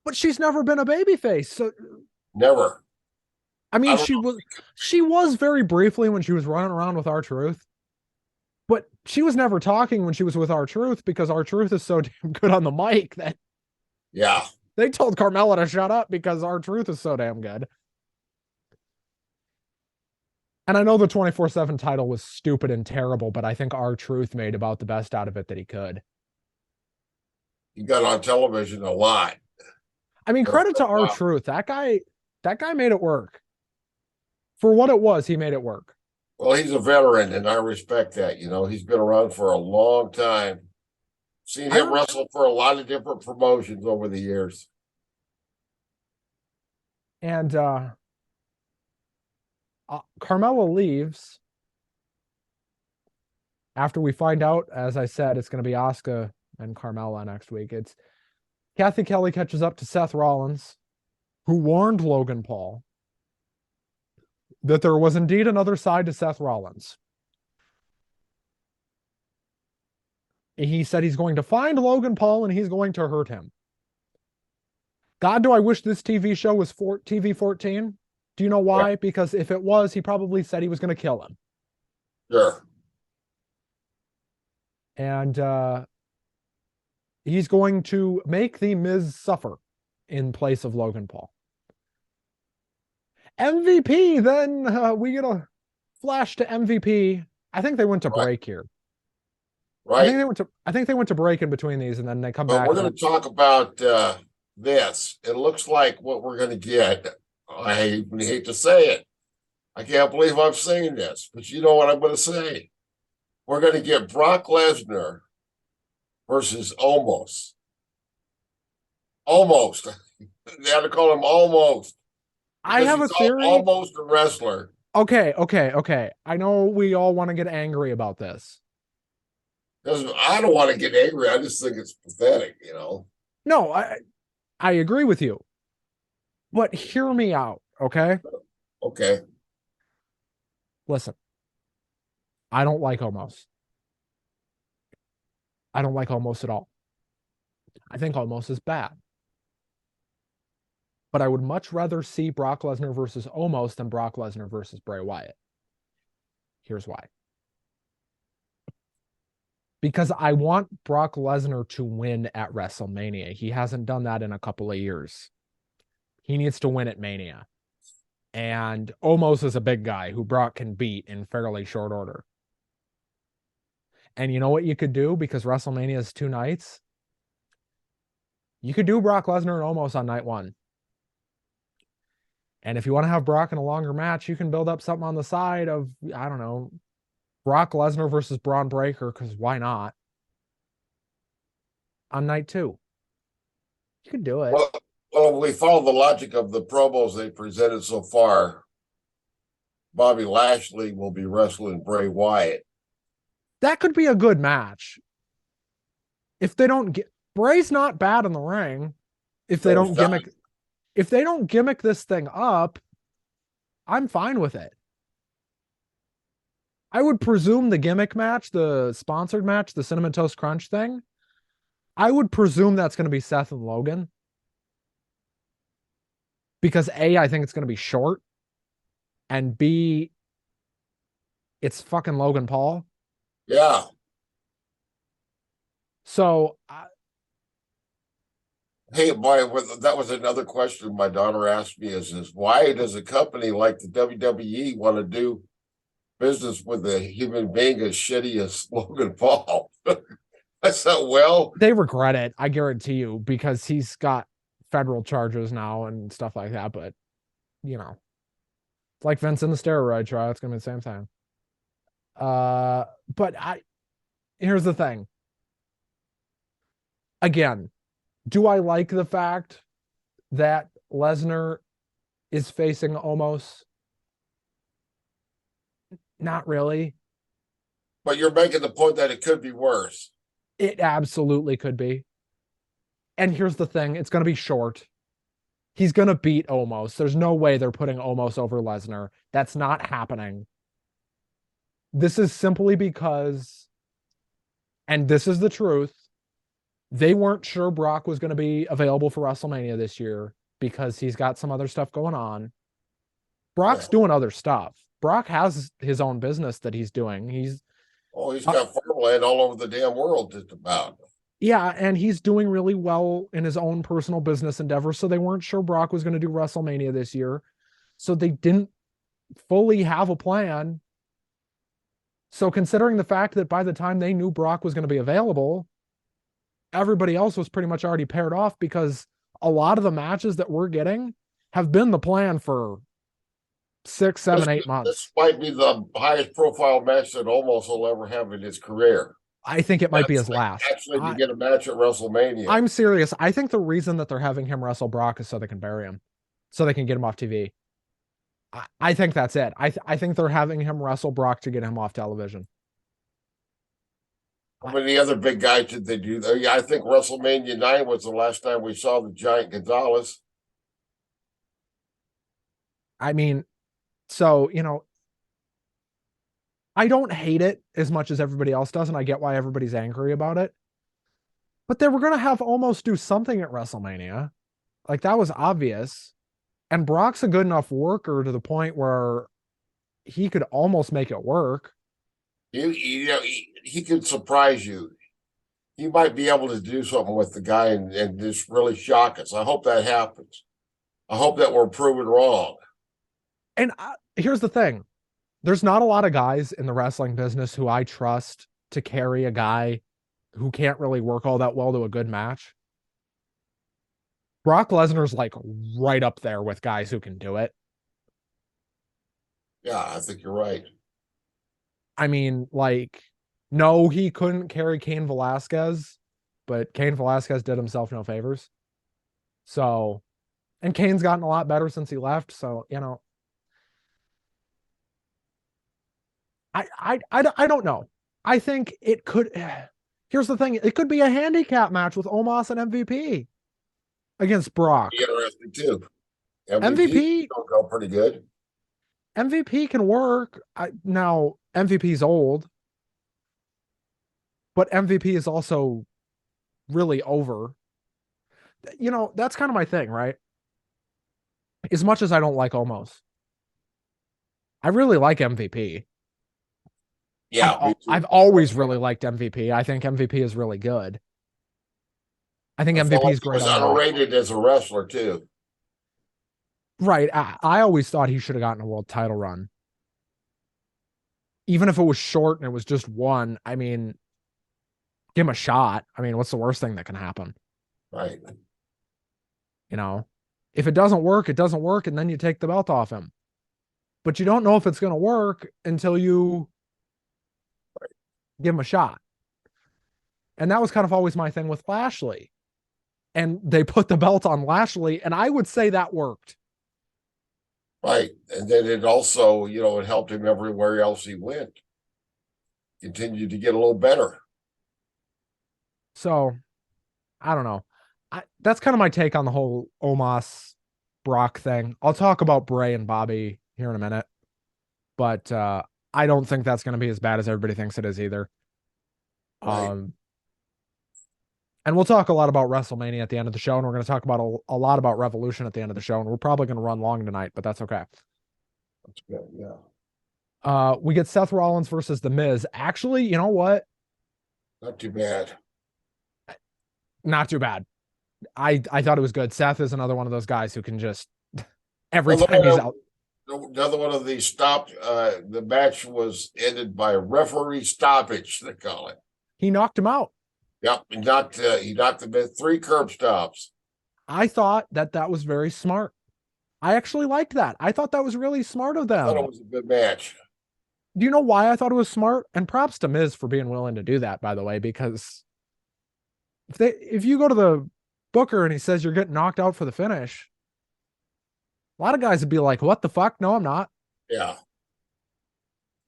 But she's never been a babyface. So Never. I mean, she was very briefly when she was running around with R-Truth. But she was never talking when she was with R-Truth because R-Truth is so damn good on the mic that Yeah. they told Carmella to shut up because R-Truth is so damn good. And I know the 24/7 title was stupid and terrible, but I think R-Truth made about the best out of it that he could. He got on television a lot. I mean, credit to R-Truth. That guy made it work. For what it was, he made it work. Well, he's a veteran, and I respect that. You know, he's been around for a long time. Seen him wrestle for a lot of different promotions over the years. And Carmella leaves after we find out, as I said, it's going to be Asuka and Carmella next week. It's Kathy Kelly catches up to Seth Rollins, who warned Logan Paul that there was indeed another side to Seth Rollins. He said he's going to find Logan Paul and he's going to hurt him. God, do I wish this TV show was TV 14? Do you know why? Yeah. Because if it was, he probably said he was going to kill him. Sure. And he's going to make the Miz suffer in place of Logan Paul. MVP, then we get a flash to MVP. I think they went to break here. Right. I think they went to break in between these, and then they come back. We're going to talk about this. It looks like what we're going to get. I even hate to say it. I can't believe I'm saying this, but you know what I'm going to say. We're going to get Brock Lesnar versus Almost. Almost. They had to call him Almost. I have a theory. Almost a wrestler. Okay. I know we all want to get angry about this. I don't want to get angry. I just think it's pathetic, you know. No, I agree with you. But hear me out, okay? Okay. Listen, I don't like Almost. I don't like Almost at all. I think Almost is bad. But I would much rather see Brock Lesnar versus Almost than Brock Lesnar versus Bray Wyatt. Here's why. Because I want Brock Lesnar to win at WrestleMania. He hasn't done that in a couple of years. He needs to win at Mania. And Omos is a big guy who Brock can beat in fairly short order. And you know what you could do? Because WrestleMania is 2 nights. You could do Brock Lesnar and Omos on night 1. And if you want to have Brock in a longer match, you can build up something on the side of, I don't know, Brock Lesnar versus Braun Breaker, because why not? On night 2. You could do it. Well, we follow the logic of the promos they presented so far. Bobby Lashley will be wrestling Bray Wyatt. That could be a good match. If they don't get Bray's not bad in the ring. If they don't gimmick this thing up, I'm fine with it. I would presume the gimmick match, the sponsored match, the Cinnamon Toast Crunch thing, I would presume that's going to be Seth and Logan. Because A, I think it's going to be short. And B, it's fucking Logan Paul. Yeah. So... Hey, boy, that was another question my daughter asked me is why does a company like the WWE want to do business with a human being as shitty as Logan Paul? I said, well... They regret it, I guarantee you, because he's got federal charges now and stuff like that, but you know, it's like Vince in the steroid trial. It's gonna be the same thing. But here's the thing. Again, do I like the fact that Lesnar is facing Omos? Not really. But you're making the point that it could be worse. It absolutely could be. And here's the thing, it's going to be short. He's going to beat Omos. There's no way they're putting Omos over Lesnar. That's not happening. This is simply because, and this is the truth, they weren't sure Brock was going to be available for WrestleMania this year because he's got some other stuff going on. Brock's doing other stuff. Brock has his own business that he's doing. He's got farmland all over the damn world just about. Yeah, and he's doing really well in his own personal business endeavors. So they weren't sure Brock was going to do WrestleMania this year. So they didn't fully have a plan. So considering the fact that by the time they knew Brock was going to be available, everybody else was pretty much already paired off because a lot of the matches that we're getting have been the plan for 6, 7, 8 months. This might be the highest profile match that Omos will ever have in his career. I think it might be his last. Actually, to get a match at WrestleMania. I'm serious. I think the reason that they're having him wrestle Brock is so they can bury him, so they can get him off TV. I think that's it. I think they're having him wrestle Brock to get him off television. How many other big guys did they do? Yeah, I think WrestleMania 9 was the last time we saw the Giant Gonzalez. I mean, so, you know, I don't hate it as much as everybody else does, and I get why everybody's angry about it. But they were going to have Omos do something at WrestleMania. Like, that was obvious. And Brock's a good enough worker to the point where he could almost make it work. He could surprise you. He might be able to do something with the guy and just really shock us. I hope that happens. I hope that we're proven wrong. And here's the thing. There's not a lot of guys in the wrestling business who I trust to carry a guy who can't really work all that well to a good match. Brock Lesnar's like right up there with guys who can do it. Yeah, I think you're right. I mean, like, no, he couldn't carry Cain Velasquez, but Cain Velasquez did himself no favors. So, and Cain's gotten a lot better since he left. So, you know, I don't know. I think it could. Here's the thing. It could be a handicap match with Omos and MVP against Brock. Interesting too. MVP don't go pretty good. MVP can work. Now MVP's old, but MVP is also really over. You know, that's kind of my thing, right? As much as I don't like Omos, I really like MVP. Yeah, I've always really liked MVP. I think MVP is really good. I think MVP is great. He was underrated as a wrestler too. Right. I always thought he should have gotten a world title run. Even if it was short and it was just one, I mean, give him a shot. I mean, what's the worst thing that can happen? Right. You know, if it doesn't work, it doesn't work, and then you take the belt off him. But you don't know if it's going to work until you give him a shot. And that was kind of always my thing with Lashley. And they put the belt on Lashley, and I would say that worked. Right. And then it also, it helped him everywhere else he went. Continued to get a little better. So, I don't know. That's kind of my take on the whole Omos Brock thing. I'll talk about Bray and Bobby here in a minute. But I don't think that's going to be as bad as everybody thinks it is either. Right. And we'll talk a lot about WrestleMania at the end of the show, and we're going to talk about a lot about Revolution at the end of the show, and we're probably going to run long tonight, but that's okay. That's good, yeah. We get Seth Rollins versus The Miz. Actually, you know what? Not too bad. Not too bad. I thought it was good. Seth is another one of those guys who can just every time he's out. Another one of these stopped. The match was ended by referee stoppage, they call it. He knocked him out. Yep, he knocked him in 3 curb stops. I thought that was very smart. I actually liked that. I thought that was really smart of I thought it them. was a good match. Do you know why I thought it was smart? And props to Miz for being willing to do that, by the way, because if you go to the booker and he says you're getting knocked out for the finish, a lot of guys would be like, "What the fuck? No, I'm not." Yeah.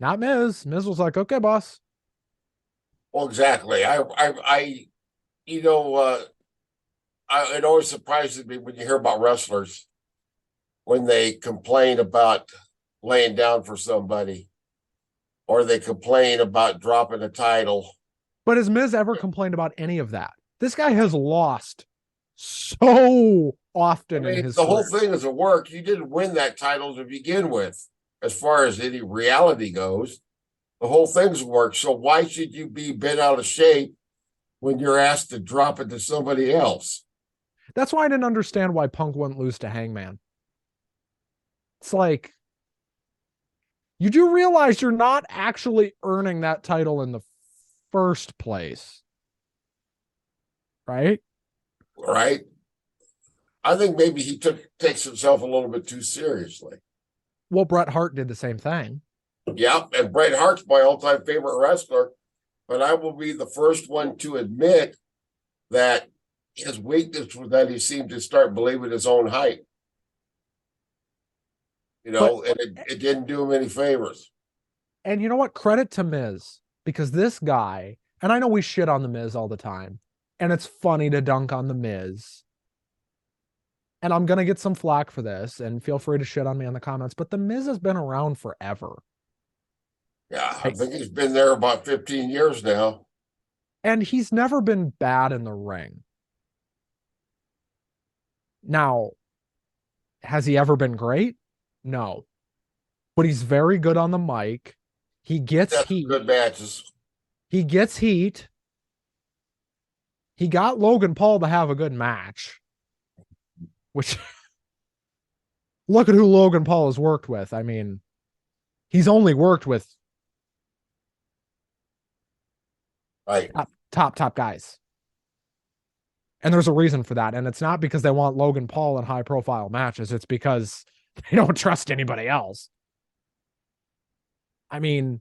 Not Miz. Miz was like, "Okay, boss." Well, exactly. You know, it always surprises me when you hear about wrestlers when they complain about laying down for somebody or they complain about dropping a title. But has Miz ever complained about any of that? This guy has lost so often in his The whole career. thing is a work. You didn't win that title to begin with, as far as any reality goes. The whole thing's work. So why should you be bent out of shape when you're asked to drop it to somebody else? That's why I didn't understand why Punk wouldn't lose to Hangman. It's like, you do realize you're not actually earning that title in the first place, right? Right? I think maybe he takes himself a little bit too seriously. Well, Bret Hart did the same thing. Yeah, and Bret Hart's my all-time favorite wrestler, but I will be the first one to admit that his weakness was that he seemed to start believing his own hype. And it didn't do him any favors. And you know what? Credit to Miz, because this guy, and I know we shit on the Miz all the time, and it's funny to dunk on the Miz. And I'm going to get some flack for this, and feel free to shit on me in the comments, but the Miz has been around forever. Yeah, I think he's been there about 15 years now. And he's never been bad in the ring. Now, has he ever been great? No. But he's very good on the mic. He gets heat. Good matches. He gets heat. He got Logan Paul to have a good match. Which, look at who Logan Paul has worked with. I mean, he's only worked with top guys. And there's a reason for that. And it's not because they want Logan Paul in high profile matches. It's because they don't trust anybody else. I mean,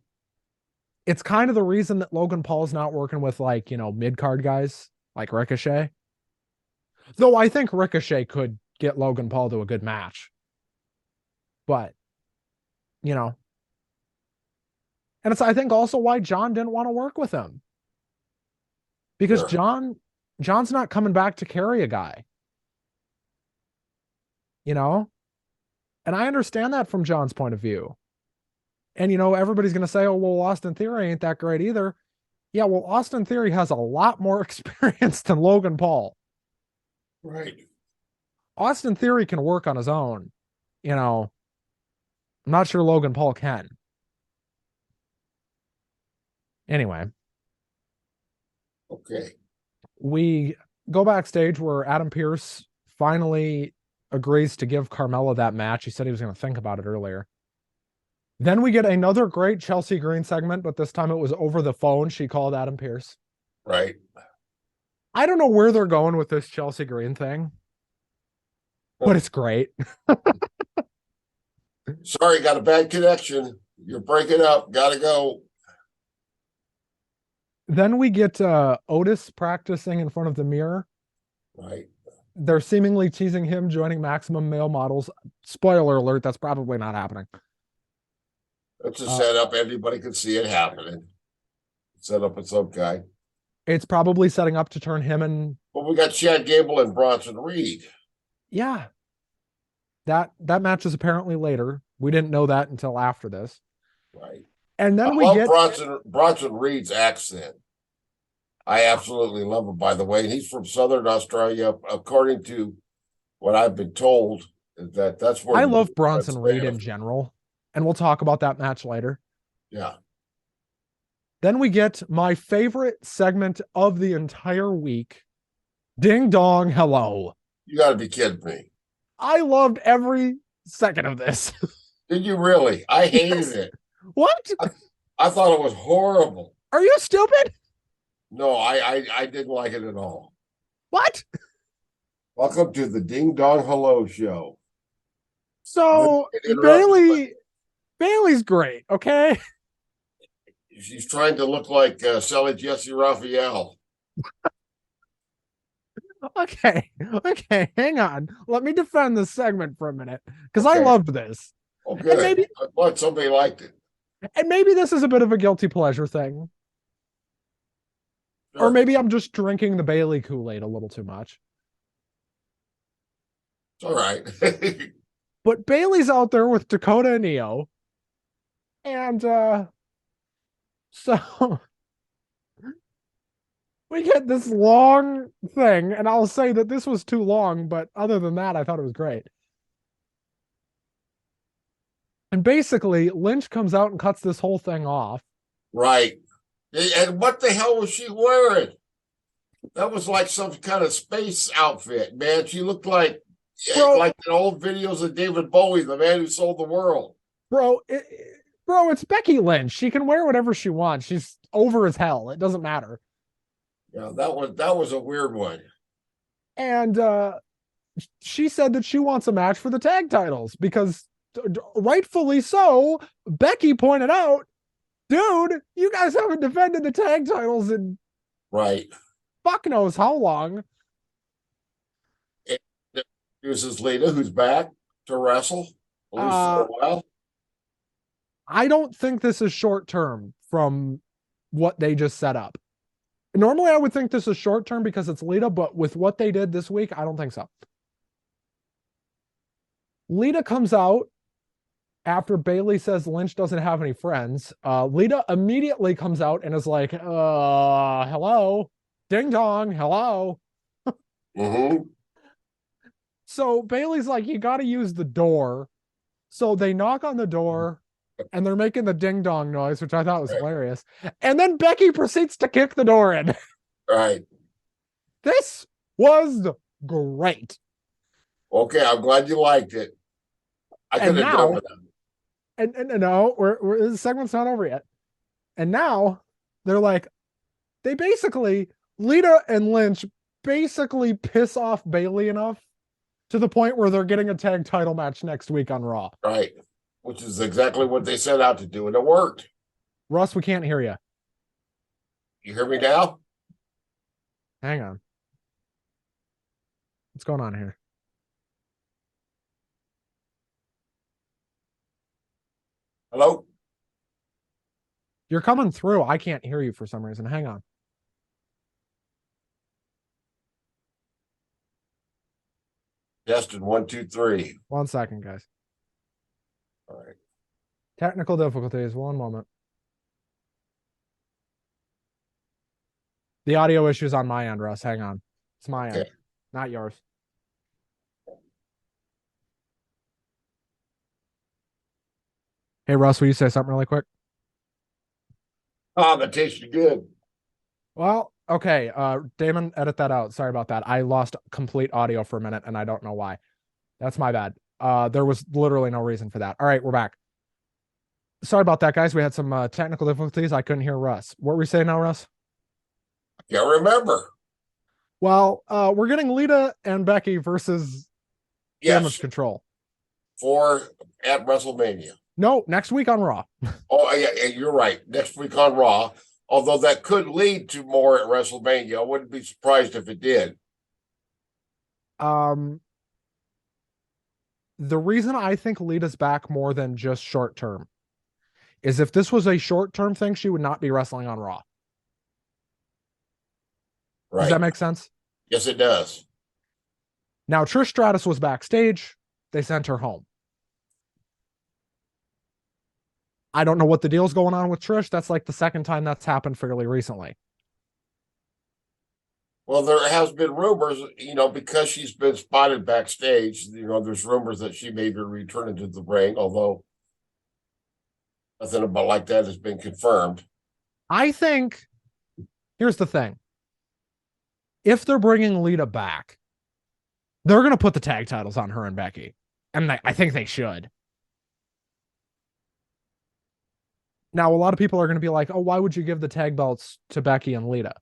it's kind of the reason that Logan Paul's not working with, like, mid-card guys like Ricochet. Though I think Ricochet could get Logan Paul to a good match. But, and it's, I think, also why John didn't want to work with him. Because sure. John's not coming back to carry a guy. And I understand that from John's point of view. And, everybody's going to say, oh, well, Austin Theory ain't that great either. Yeah, well, Austin Theory has a lot more experience than Logan Paul. Right. Austin Theory can work on his own. I'm not sure Logan Paul can. Anyway. Okay. We go backstage where Adam Pearce finally agrees to give Carmella that match. He said he was going to think about it earlier. Then we get another great Chelsea Green segment, but this time it was over the phone. She called Adam Pearce. Right. I don't know where they're going with this Chelsea Green thing, but it's great. Sorry, got a bad connection. You're breaking up. Gotta go. Then we get Otis practicing in front of the mirror. Right. They're seemingly teasing him joining Maximum Male Models. Spoiler alert, that's probably not happening. It's a setup. Everybody can see it happening. Set up with some guy. It's probably setting up to turn him and... Well, we got Chad Gable and Bronson Reed. Yeah. That match is apparently later. We didn't know that until after this. Right. And then I love Bronson Reed's accent. I absolutely love him, by the way. He's from Southern Australia, according to what I've been told. That's where I love Bronson Reed in general, and we'll talk about that match later. Yeah. Then we get my favorite segment of the entire week. Ding dong, hello. You got to be kidding me. I loved every second of this. Did you really? I hated it. What? I thought it was horrible. Are you stupid? No, I didn't like it at all. What? Welcome to the Ding Dong Hello Show. So Interrupted. Bailey's great, okay? She's trying to look like Sally Jesse Raphael. Okay, okay, hang on. Let me defend this segment for a minute because I Okay. loved this. Oh, And good. maybe I'm glad somebody liked it. this is a bit of a guilty pleasure thing. Or Sure. maybe I'm just drinking the Bailey Kool-Aid a little too much. It's all right. But Bailey's out there with Dakota and Io. And so we get this long thing, and I'll say that this was too long, but other than that, I thought it was great. And basically, Lynch comes out and cuts this whole thing off. Right. And what the hell was she wearing? That was like some kind of space outfit, man. She looked like Bro, the old videos of David Bowie, the man who sold the world. bro, it's Becky Lynch. She can wear whatever she wants. She's over as hell. It doesn't matter. Yeah, that was a weird one. And she said that she wants a match for the tag titles because rightfully so, Becky pointed out, dude, you guys haven't defended the tag titles in Right. fuck knows how long. Here's Lita, who's back to wrestle, at least for a while. I don't think this is short term from what they just set up. Normally, I would think this is short term because it's Lita, but with what they did this week, I don't think so. Lita comes out after Bailey says Lynch doesn't have any friends. Lita immediately comes out and is like, hello, ding dong, hello. Mm-hmm. So Bailey's like, you got to use the door. So they knock on the door and they're making the ding dong noise, which I thought was hilarious. And then Becky proceeds to kick the door in. Right. This was great. Okay, I'm glad you liked it. I could have done with it. And no, the segment's not over yet. And now they're like, Lita and Lynch basically piss off Bailey enough to the point where they're getting a tag title match next week on Raw. Right. Which is exactly what they set out to do, and it worked. Russ, we can't hear you. You hear me now? Hang on. What's going on here? Hello? You're coming through. I can't hear you for some reason. Hang on. Tested 1, 2, 3. 1 second, guys. All right. Technical difficulties. 1 moment. The audio issue's on my end, Russ. Hang on. It's my end, not yours. Hey, Russ, will you say something really quick? That tasted good. Well, okay. Damon, edit that out. Sorry about that. I lost complete audio for a minute and I don't know why. That's my bad. There was literally no reason for that. All right, we're back. Sorry about that, guys. We had some technical difficulties. I couldn't hear Russ. What were we saying now, Russ? I can't remember. Well, we're getting Lita and Becky versus Damage Control. At WrestleMania. No, next week on Raw. Oh, yeah, you're right. Next week on Raw. Although that could lead to more at WrestleMania. I wouldn't be surprised if it did. The reason I think Lita's back more than just short term is if this was a short term thing, she would not be wrestling on Raw. Right. Does that make sense? Yes, it does. Now, Trish Stratus was backstage. They sent her home. I don't know what the deal's going on with Trish. That's like the second time that's happened fairly recently. Well, there has been rumors, because she's been spotted backstage, there's rumors that she may be returning to the ring, although nothing about like that has been confirmed. I think, here's the thing. If they're bringing Lita back, they're going to put the tag titles on her and Becky. And I think they should. Now, a lot of people are going to be like, oh, why would you give the tag belts to Becky and Lita?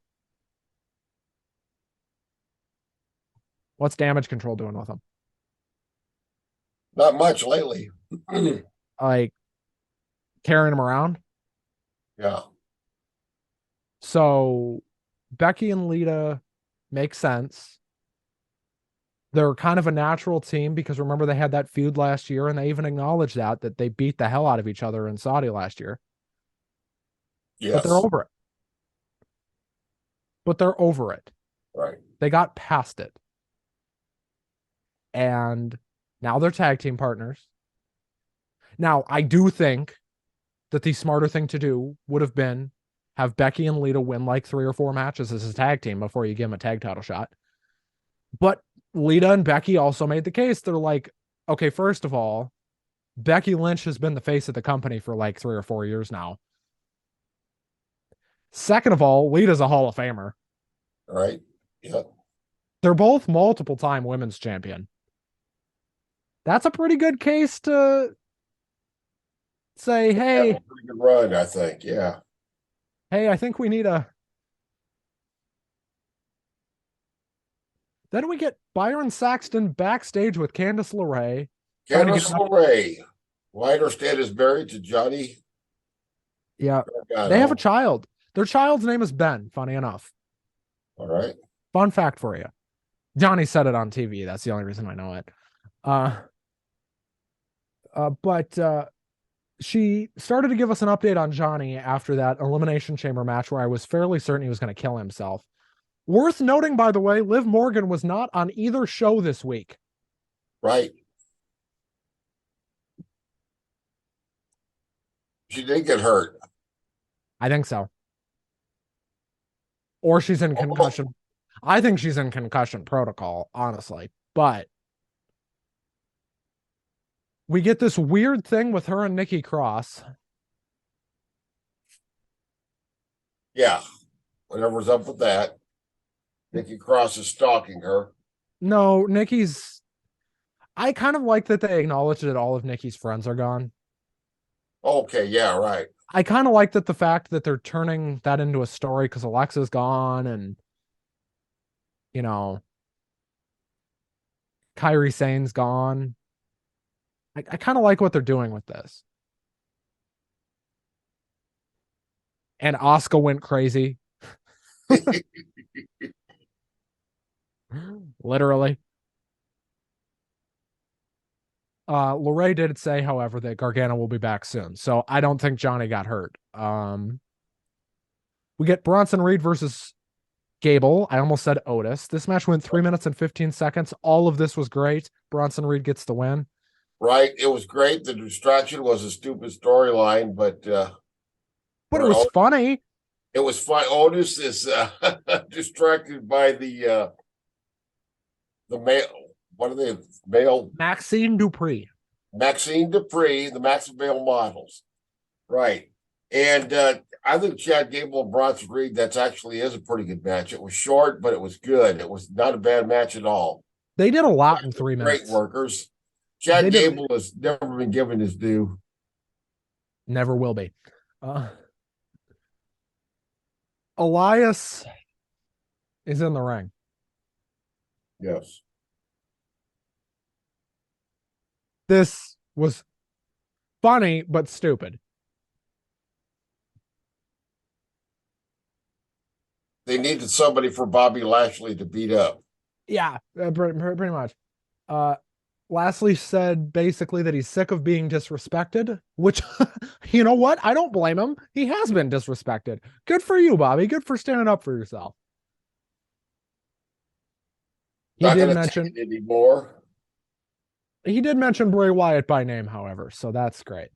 What's Damage Control doing with him? Not much lately. Like carrying him around. Yeah. So Becky and Lita make sense. They're kind of a natural team because remember they had that feud last year and they even acknowledged that they beat the hell out of each other in Saudi last year. But they're Yes. over it. But they're over it. Right. They got past it. And now they're tag team partners. Now, I do think that the smarter thing to do would have been have Becky and Lita win like 3 or 4 matches as a tag team before you give them a tag title shot. But Lita and Becky also made the case. They're like, okay, first of all, Becky Lynch has been the face of the company for like 3 or 4 years now. Second of all, Lita's a Hall of Famer. Right. Yeah. They're both multiple time women's champion. That's a pretty good case to say, hey, Pretty good run, I think. Yeah. hey, I think we need a. Then we get Byron Saxton backstage with Candice LeRae. Candice LeRae. Well, I understand is married to Johnny. Yeah. Gargano. They have a child. Their child's name is Ben, funny enough. All right. Fun fact for you. Johnny said it on TV. That's the only reason I know it. But she started to give us an update on Johnny after that Elimination Chamber match where I was fairly certain he was going to kill himself. Worth noting, by the way, Liv Morgan was not on either show this week. Right. She did get hurt. I think so. Or she's in concussion. I think she's in concussion protocol, honestly. But we get this weird thing with her and Nikki Cross. Yeah. Whatever's up with that. Nikki Cross is stalking her. No, Nikki's. I kind of like that they acknowledge that all of Nikki's friends are gone. Okay. Yeah. Right. I kind of like that the fact that they're turning that into a story because Alexa's gone and, you know, Kairi Sane's gone. I kind of like what they're doing with this. And Asuka went crazy. Literally. LeRae did say, however, that Gargano will be back soon. So I don't think Johnny got hurt. We get Bronson Reed versus Gable. I almost said Otis. This match went 3 minutes and 15 seconds. All of this was great. Bronson Reed gets the win. Right. It was great. The distraction was a stupid storyline, but it was funny. It was fun. Otis is distracted by the male. What are they? Male Maxine Dupree, the Maxine male models. Right. And I think Chad Gable and Bronson Reed, that's actually is a pretty good match. It was short, but it was good. It was not a bad match at all. They did a lot in 3 minutes. Great workers. Chad Gable has never been given his due. Never will be. Elias is in the ring. Yes. This was funny, but stupid. They needed somebody for Bobby Lashley to beat up. Yeah, pretty much. Lashley said basically that he's sick of being disrespected, which, you know what? I don't blame him. He has been disrespected. Good for you, Bobby. Good for standing up for yourself. He Not did gonna mention take it anymore. He did mention Bray Wyatt by name, however, so that's great.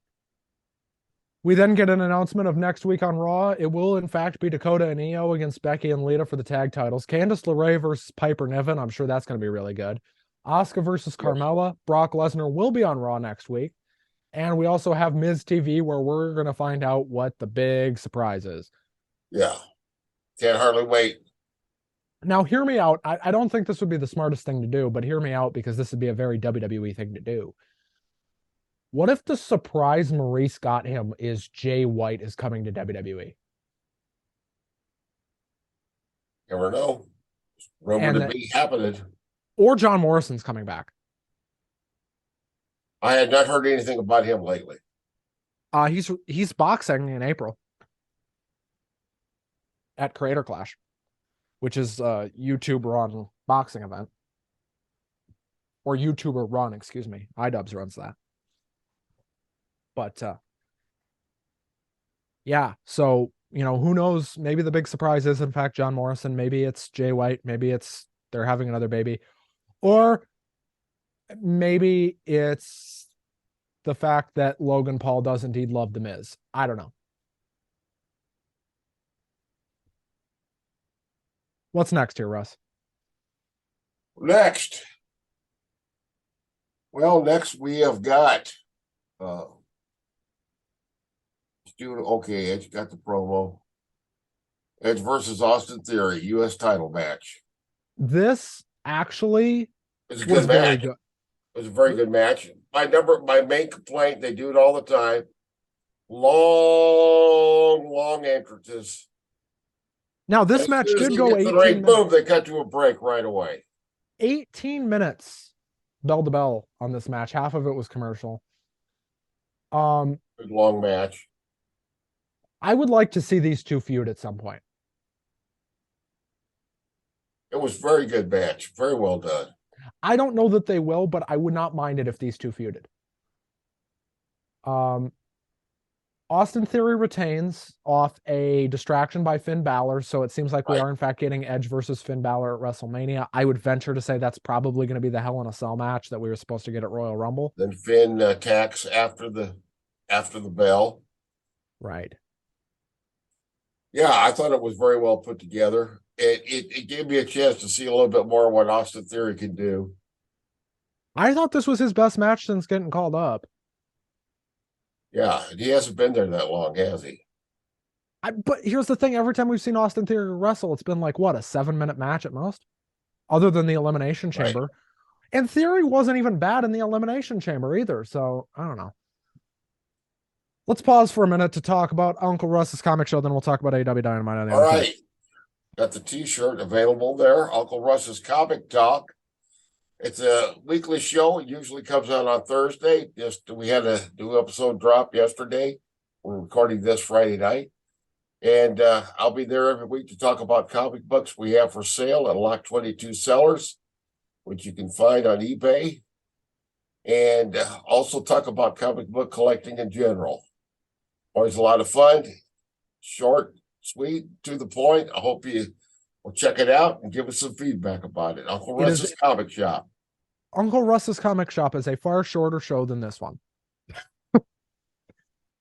We then get an announcement of next week on Raw. It will, in fact, be Dakota and Io against Becky and Lita for the tag titles. Candice LeRae versus Piper Niven. I'm sure that's going to be really good. Asuka versus Carmella. Brock Lesnar will be on Raw next week. And we also have Miz TV, where we're going to find out what the big surprise is. Yeah. Can't hardly wait. Now, hear me out. I don't think this would be the smartest thing to do, but hear me out because this would be a very WWE thing to do. What if the surprise Maurice got him is Jay White is coming to WWE? Never know. Rumored to be happening. Or John Morrison's coming back. I had not heard anything about him lately. He's boxing in April at Creator Clash, which is a YouTube run boxing event. Or YouTuber run, excuse me. iDubbbz runs that. But yeah, so who knows? Maybe the big surprise is in fact John Morrison. Maybe it's Jay White. Maybe it's they're having another baby. Or maybe it's the fact that Logan Paul does indeed love The Miz. I don't know. What's next here, Russ? Next. Well, next we have got okay, Edge got the promo. Edge versus Austin Theory, U.S. title match. This actually was a good match. It was a very good match. My main complaint, they do it all the time. Long entrances. Now this match did go 18 minutes. Boom, they cut to a break right away. 18 minutes bell to bell on this match. Half of it was commercial. Good long match. I would like to see these two feud at some point. It was very good match. Very well done. I don't know that they will, but I would not mind it if these two feuded. Austin Theory retains off a distraction by Finn Balor, so it seems like we are in fact getting Edge versus Finn Balor at WrestleMania. I would venture to say that's probably going to be the Hell in a Cell match that we were supposed to get at Royal Rumble. Then Finn attacks after the bell. Right. Yeah, I thought it was very well put together. It gave me a chance to see a little bit more of what Austin Theory can do. I thought this was his best match since getting called up. Yeah, he hasn't been there that long, has he? But here's the thing. Every time we've seen Austin Theory wrestle, it's been like, what, a 7-minute match at most? Other than the Elimination Chamber. Right. And Theory wasn't even bad in the Elimination Chamber either, so I don't know. Let's pause for a minute to talk about Uncle Russ's Comic Show, then we'll talk about AEW Dynamite on the other side. Got the t-shirt available there, Uncle Russ's Comic Talk. It's a weekly show. It usually comes out on Thursday. We had a new episode drop yesterday. We're recording this Friday night. And I'll be there every week to talk about comic books we have for sale at Lock 22 Sellers, which you can find on eBay. And also talk about comic book collecting in general. Always a lot of fun. Short, sweet, to the point. I hope you will check it out and give us some feedback about it. Uncle Russ's Comic Shop. Uncle Russ's Comic Shop is a far shorter show than this one.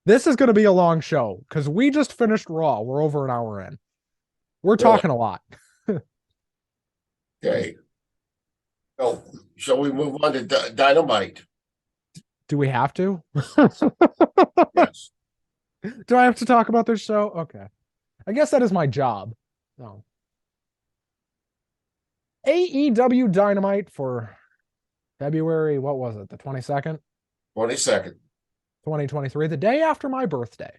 This is going to be a long show because we just finished Raw. We're over an hour in. We're talking a lot. Okay. So, shall we move on to Dynamite? Do we have to? Yes. Do I have to talk about this show? Okay. I guess that is my job. No. AEW Dynamite for February, what was it? The 22nd? 22nd. 2023, the day after my birthday.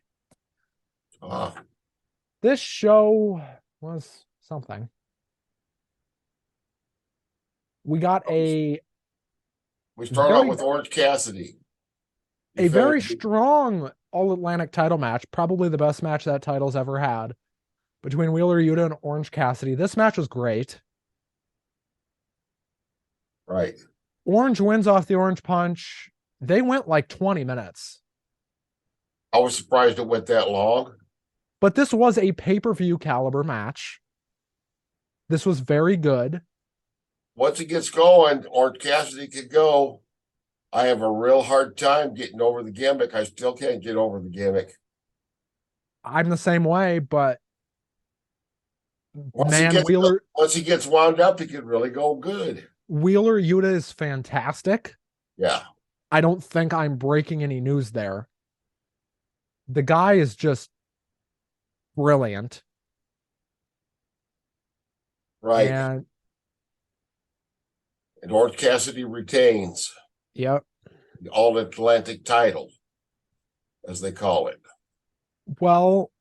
This show was something. We got We start out with Orange Cassidy. A very strong All-Atlantic title match, probably the best match that title's ever had, between Wheeler Yuta and Orange Cassidy. This match was great. Right. Orange wins off the Orange Punch. They went like 20 minutes. I was surprised it went that long. But this was a pay-per-view caliber match. This was very good. Once it gets going, Orange Cassidy could go. I have a real hard time getting over the gimmick. I still can't get over the gimmick. I'm the same way, but once he gets wound up, he could really go good. Wheeler Yuta is fantastic. Yeah. I don't think I'm breaking any news there. The guy is just brilliant. Right. And Orange Cassidy retains. Yep. The All-Atlantic title, as they call it. Well,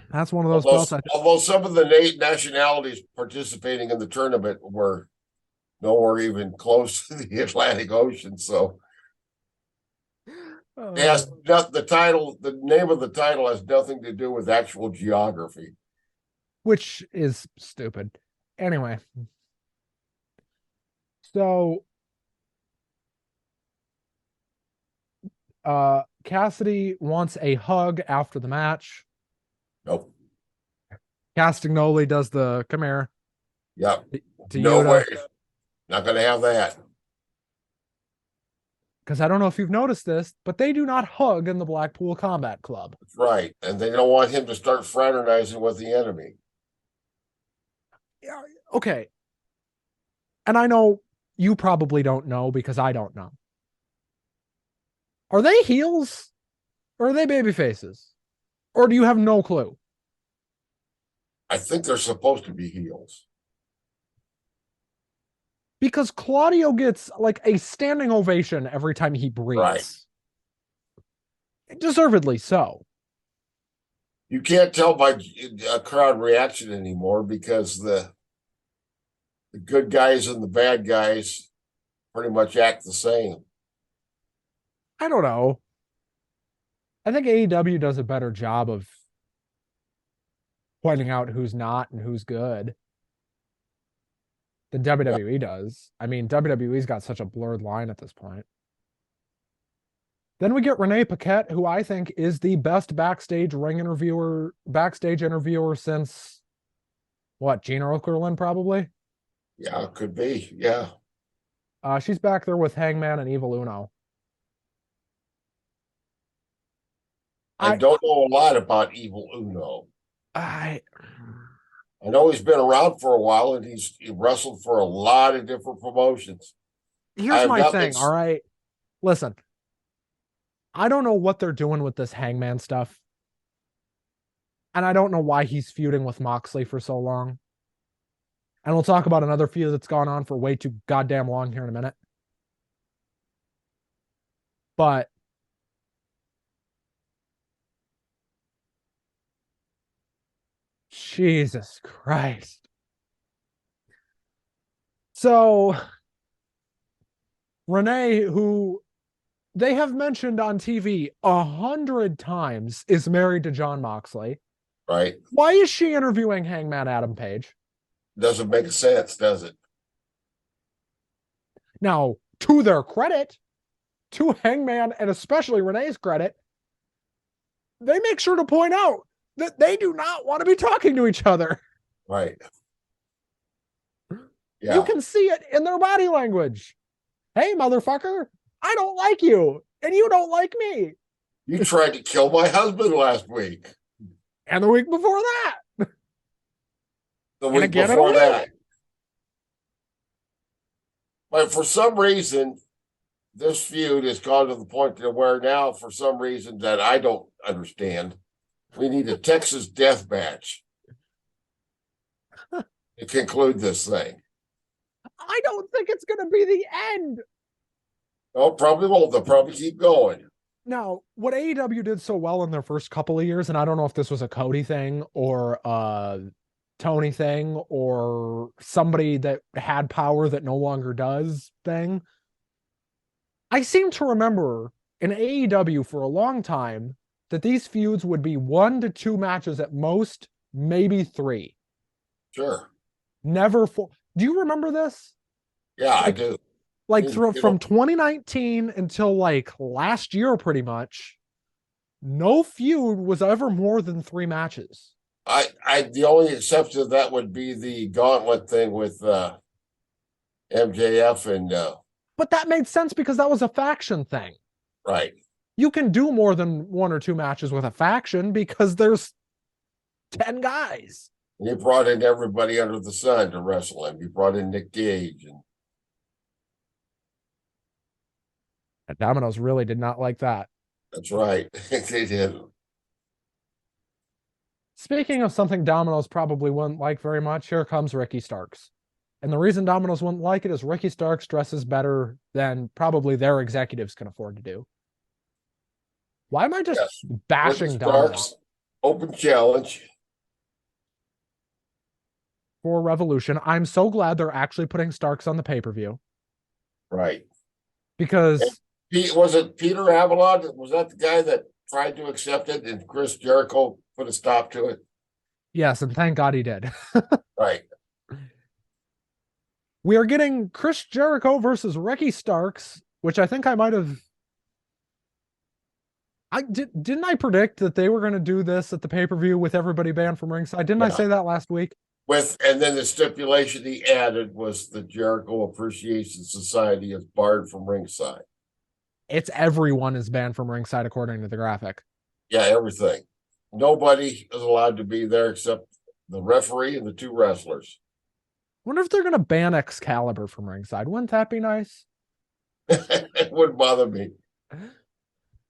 that's one of those belts. Although some of the nationalities participating in the tournament were nowhere even close to the Atlantic Ocean. So yes, the title, the name of the title has nothing to do with actual geography. Which is stupid. Anyway. So Cassidy wants a hug after the match. Nope. Castagnoli does the come here. Yep. To No Yuta. way. Not going to have that. Because I don't know if you've noticed this, but they do not hug in the Blackpool Combat Club. That's right. And they don't want him to start fraternizing with the enemy. Yeah, okay. And I know you probably don't know because I don't know. Are they heels or are they baby faces? Or do you have no clue? I think they're supposed to be heels. Because Claudio gets like a standing ovation every time he breathes. Right. Deservedly so. You can't tell by a crowd reaction anymore because the good guys and the bad guys pretty much act the same. I don't know. I think AEW does a better job of pointing out who's not and who's good than WWE does. I mean, WWE's got such a blurred line at this point. Then we get Renee Paquette, who I think is the best backstage interviewer since what, Gina Okerlund probably? Yeah, it could be. Yeah. She's back there with Hangman and Evil Uno. I don't know a lot about Evil Uno. I know he's been around for a while and he wrestled for a lot of different promotions. Here's my thing, all right? Listen, I don't know what they're doing with this Hangman stuff. And I don't know why he's feuding with Moxley for so long. And we'll talk about another feud that's gone on for way too goddamn long here in a minute. But Jesus Christ. So Renee, who they have mentioned on TV 100 times, is married to John Moxley. Right. Why is she interviewing Hangman Adam Page? Doesn't make sense, does it? Now, to their credit, to Hangman and especially Renee's credit, they make sure to point out that they do not want to be talking to each other. Right. Yeah. You can see it in their body language. Hey, motherfucker, I don't like you, and you don't like me. You tried to kill my husband last week. And the week before that. The week before that. But for some reason, this feud has gone to the point to where now, for some reason that I don't understand, we need a Texas death match to conclude this thing. I don't think it's going to be the end. Oh, probably won't. They'll probably keep going. Now, what AEW did so well in their first couple of years, and I don't know if this was a Cody thing or a Tony thing or somebody that had power that no longer does thing. I seem to remember in AEW for a long time that these feuds would be 1 to 2 matches at most, maybe 3. Sure. Never 4. Do you remember this? Yeah, I do. Like from 2019 until like last year, pretty much, no feud was ever more than 3 matches. The only exception to that would be the gauntlet thing with MJF and but that made sense because that was a faction thing. Right. You can do more than 1 or 2 matches with a faction because there's 10 guys. And you brought in everybody under the sun to wrestle him. You brought in Nick Gage and Domino's really did not like that. That's right. They did. Speaking of something Domino's probably wouldn't like very much, here comes Ricky Starks. And the reason Domino's wouldn't like it is Ricky Starks dresses better than probably their executives can afford to do. Why am I just bashing Domino's? Open challenge. for Revolution. I'm so glad they're actually putting Starks on the pay-per-view Right. because Was it Peter Avalon? Was that the guy that tried to accept it and Chris Jericho put a stop to it? yes, and thank God he did. Right. We are getting Chris Jericho versus Ricky Starks, which I think I might have. Didn't I predict that they were going to do this at the pay-per-view with everybody banned from ringside? Didn't I say that last week? And then the stipulation he added was the Jericho Appreciation Society is barred from ringside. It's everyone is banned from ringside according to the graphic. Yeah, everything. Nobody is allowed to be there except the referee and the two wrestlers. Wonder if they're going to ban Excalibur from ringside. Wouldn't that be nice? It wouldn't bother me.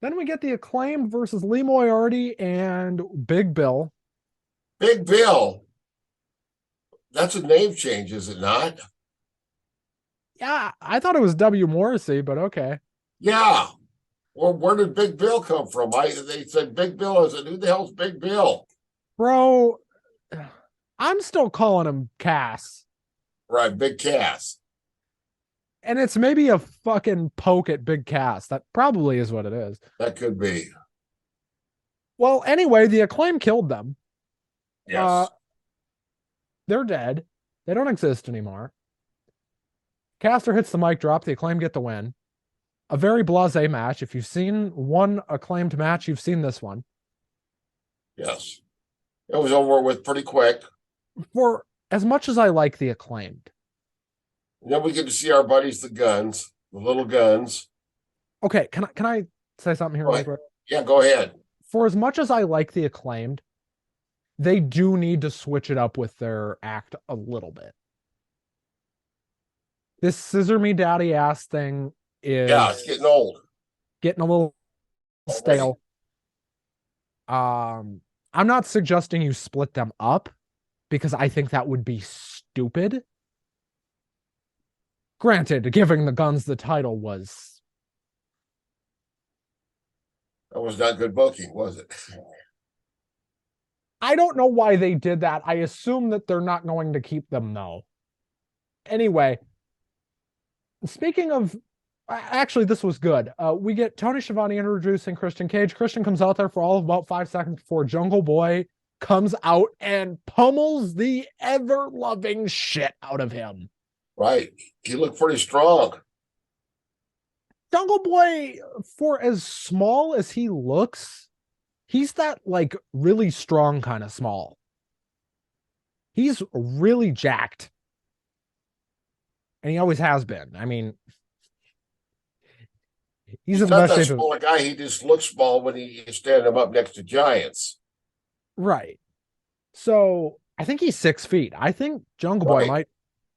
Then we get the Acclaimed versus Lee Moriarty and Big Bill. Big Bill. That's a name change, is it not? Yeah, I thought it was W. Morrissey, but okay. Yeah. Well, where did Big Bill come from? They said Big Bill. I said, who the hell's Big Bill? Bro, I'm still calling him Cass. Right, Big Cass. And it's maybe a fucking poke at Big Cass. That probably is what it is. That could be. Well, anyway, the Acclaim killed them. Yes. They're dead. They don't exist anymore. Caster hits the mic drop. The Acclaim get the win. A very blasé match. If you've seen one Acclaimed match, you've seen this one. Yes. It was over with pretty quick. For as much as I like the Acclaimed. And then we get to see our buddies, the Guns, the little Guns. Okay, can I say something here? Right. Yeah, go ahead. For as much as I like the Acclaimed, they do need to switch it up with their act a little bit. This scissor me daddy ass thing is it's getting old. Getting a little stale. I'm not suggesting you split them up because I think that would be stupid. Granted, giving the Guns the title was... That was not good booking, was it? I don't know why they did that. I assume that they're not going to keep them, though. Anyway, speaking of... Actually, this was good. We get Tony Schiavone introducing Christian Cage. Christian comes out there for all of about 5 seconds before Jungle Boy comes out and pummels the ever-loving shit out of him. Right. He looked pretty strong. Jungle Boy, for as small as he looks, he's that, like, really strong kind of small. He's really jacked. And he always has been. I mean... He's in the not best that shape small guy. He just looks small when he stand him up next to giants. Right. So I think he's 6 feet. I think Jungle Boy might.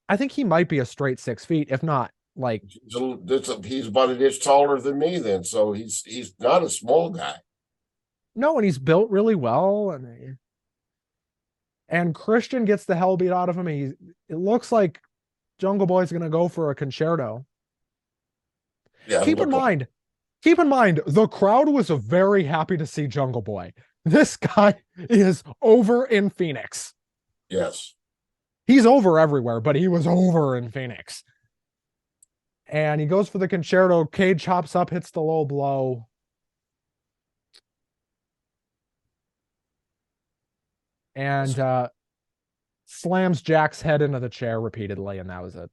I think he might be a straight 6 feet, if not like. He's about an inch taller than me, then. So he's not a small guy. No, and he's built really well, and Christian gets the hell beat out of him. It looks like Jungle Boy's going to go for a concerto. Yeah, keep in mind, the crowd was very happy to see Jungle Boy. This guy is over in Phoenix. Yes. He's over everywhere, but he was over in Phoenix. And he goes for the concerto. Cage chops up, hits the low blow. And slams Jack's head into the chair repeatedly, and that was it.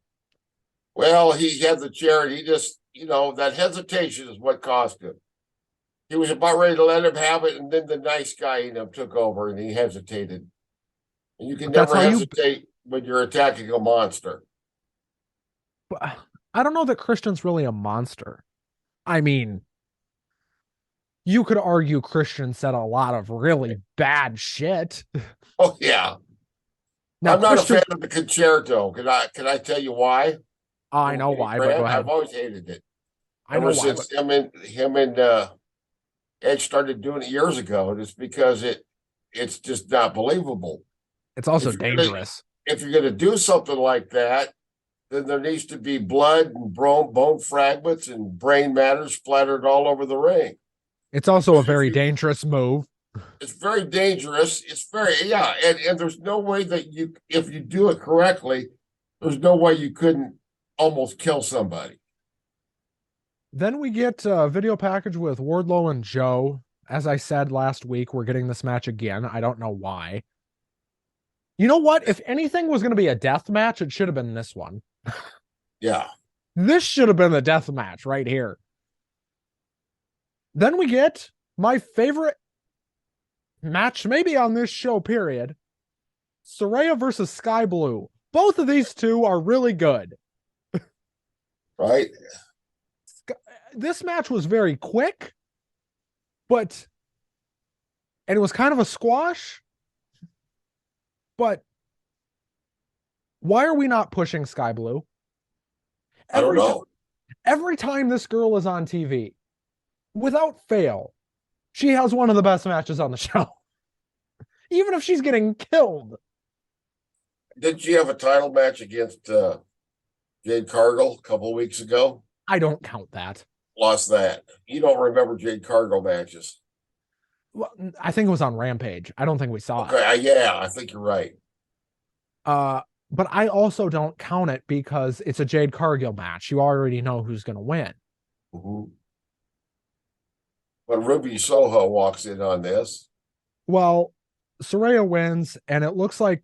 Well, he had the chair, and he just, that hesitation is what cost him. He was about ready to let him have it, and then the nice guy in him took over, and he hesitated. And you can never hesitate when you're attacking a monster. But I don't know that Christian's really a monster. I mean, you could argue Christian said a lot of really bad shit. Oh, yeah. Now, I'm not a fan of the concerto. Can I tell you why? I know why, but go ahead. I've always hated it. Ever since him and Edge started doing it years ago. It's because it's just not believable. It's also dangerous. If you're going to do something like that, then there needs to be blood and bone fragments and brain matter splattered all over the ring. It's also a very dangerous move. It's very dangerous. It's very, yeah, and there's no way that you, if you do it correctly, there's no way you couldn't almost kill somebody. Then we get a video package with Wardlow and Joe. As I said last week, we're getting this match again. I don't know why. You know what? If anything was going to be a death match, it should have been this one. Yeah. This should have been the death match right here. Then we get my favorite match, maybe on this show, period. Saraya versus Sky Blue. Both of these two are really good. Right. This match was very quick, and it was kind of a squash. But why are we not pushing Sky Blue? I don't know. Every time this girl is on TV, without fail, she has one of the best matches on the show. Even if she's getting killed. Did she have a title match against Jade Cargill a couple of weeks ago? I don't count that. Lost that. You don't remember Jade Cargill matches? Well, I think it was on Rampage. I don't think we saw it. Okay, yeah, I think you're right. But I also don't count it because it's a Jade Cargill match. You already know who's going to win. Mm-hmm. But Ruby Soho walks in on this. Well, Saraya wins, and it looks like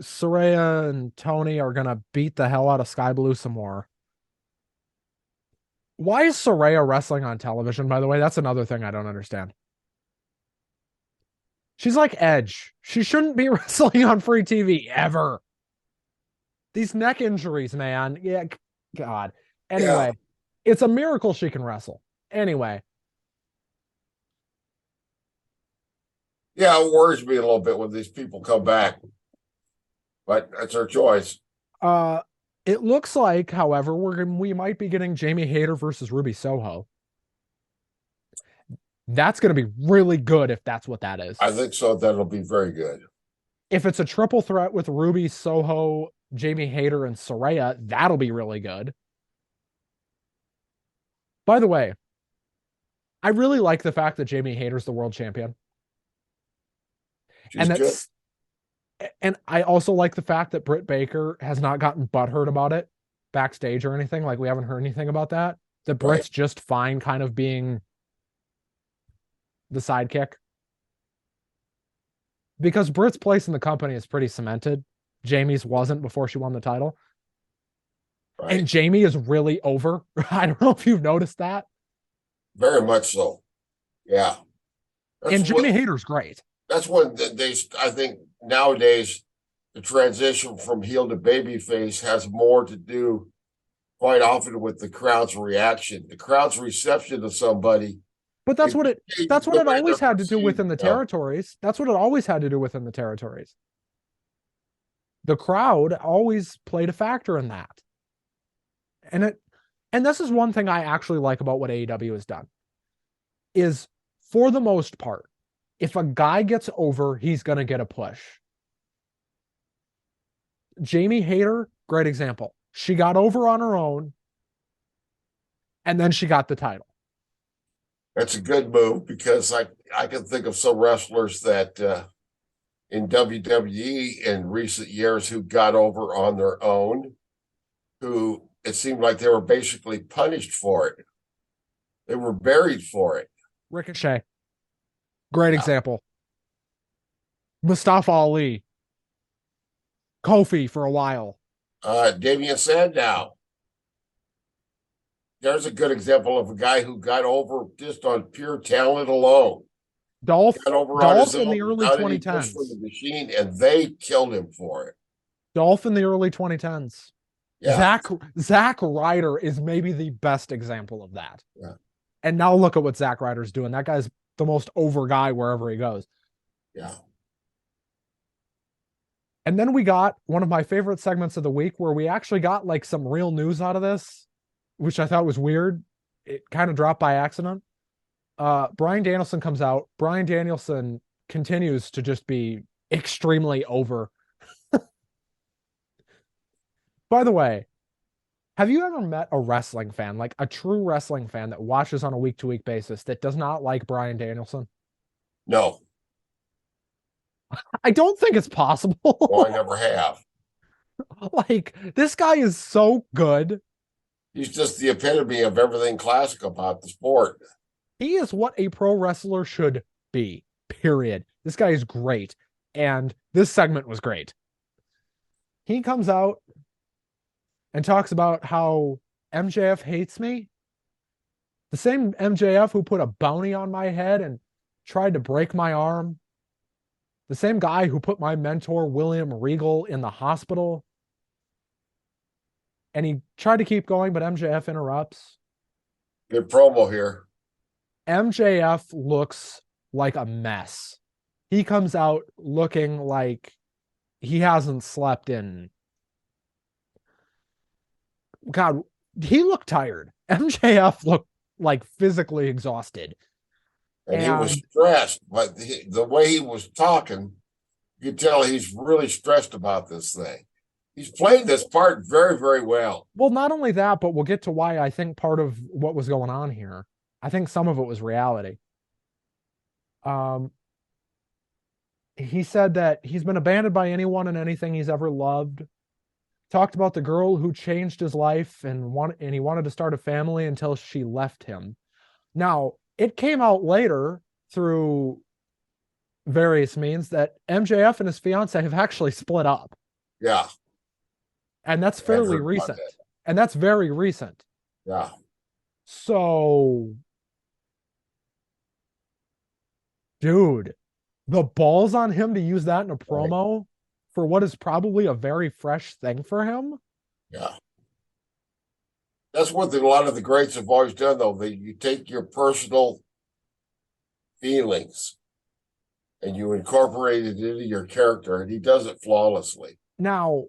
Saraya and Tony are going to beat the hell out of Sky Blue some more. Why is Saraya wrestling on television, by the way? That's another thing I don't understand. She's like Edge. She shouldn't be wrestling on free TV ever. These neck injuries, man. Yeah, God. Anyway, It's a miracle she can wrestle. Anyway. Yeah, it worries me a little bit when these people come back. But that's her choice. It looks like, however, we might be getting Jamie Hayter versus Ruby Soho. That's going to be really good if that's what that is. I think so. That'll be very good. If it's a triple threat with Ruby, Soho, Jamie Hayter, and Saraya, that'll be really good. By the way, I really like the fact that Jamie Hayter's the world champion. She's good. And I also like the fact that Britt Baker has not gotten butthurt about it backstage or anything. Like, we haven't heard anything about that. That Britt's just fine kind of being the sidekick. Because Britt's place in the company is pretty cemented. Jamie's wasn't before she won the title. Right. And Jamie is really over. I don't know if you've noticed that. Very much so. Yeah. And Jamie Hayter's great. That's when I think nowadays the transition from heel to babyface has more to do quite often with the crowd's reaction, the crowd's reception to somebody. But that's what it always had to do within the territories. That's what it always had to do within the territories. The crowd always played a factor in that. And this is one thing I actually like about what AEW has done. Is, for the most part, if a guy gets over, he's going to get a push. Jamie Hayter, great example. She got over on her own, and then she got the title. That's a good move, because I can think of some wrestlers that in WWE in recent years who got over on their own, who it seemed like they were basically punished for it. They were buried for it. Ricochet. Great example. Mustafa Ali. Kofi for a while. Damian Sandow. There's a good example of a guy who got over just on pure talent alone. Dolph in the early 2010s. The machine, and they killed him for it. Dolph in the early 2010s. Yeah. Zack Ryder is maybe the best example of that. Yeah. And now look at what Zack Ryder's doing. That guy's the most over guy wherever he goes. Yeah. And then we got one of my favorite segments of the week where we actually got like some real news out of this, which I thought was weird. It kind of dropped by accident. Bryan Danielson comes out. Bryan Danielson continues to just be extremely over. By the way, have you ever met a wrestling fan, like a true wrestling fan that watches on a week-to-week basis that does not like Bryan Danielson? No. I don't think it's possible. Well, I never have. Like, this guy is so good. He's just the epitome of everything classic about the sport. He is what a pro wrestler should be, period. This guy is great. And this segment was great. He comes out and talks about how MJF hates me. The same MJF who put a bounty on my head and tried to break my arm. The same guy who put my mentor, William Regal, in the hospital. And he tried to keep going, but MJF interrupts. Good promo here. MJF looks like a mess. He comes out looking like he hasn't slept in. God, he looked tired. MJF looked like physically exhausted. And he was stressed, but the way he was talking, you could tell he's really stressed about this thing. He's played this part very, very well. Well, not only that, but we'll get to why I think part of what was going on here. I think some of it was reality. He said that he's been abandoned by anyone and anything he's ever loved. Talked about the girl who changed his life and he wanted to start a family until she left him. Now, it came out later through various means that MJF and his fiance have actually split up. Yeah. And that's fairly recent. And that's very recent. Yeah. So, dude, the balls on him to use that in a promo for what is probably a very fresh thing for him. Yeah. That's what a lot of the greats have always done, though. You take your personal feelings and you incorporate it into your character, and he does it flawlessly. Now,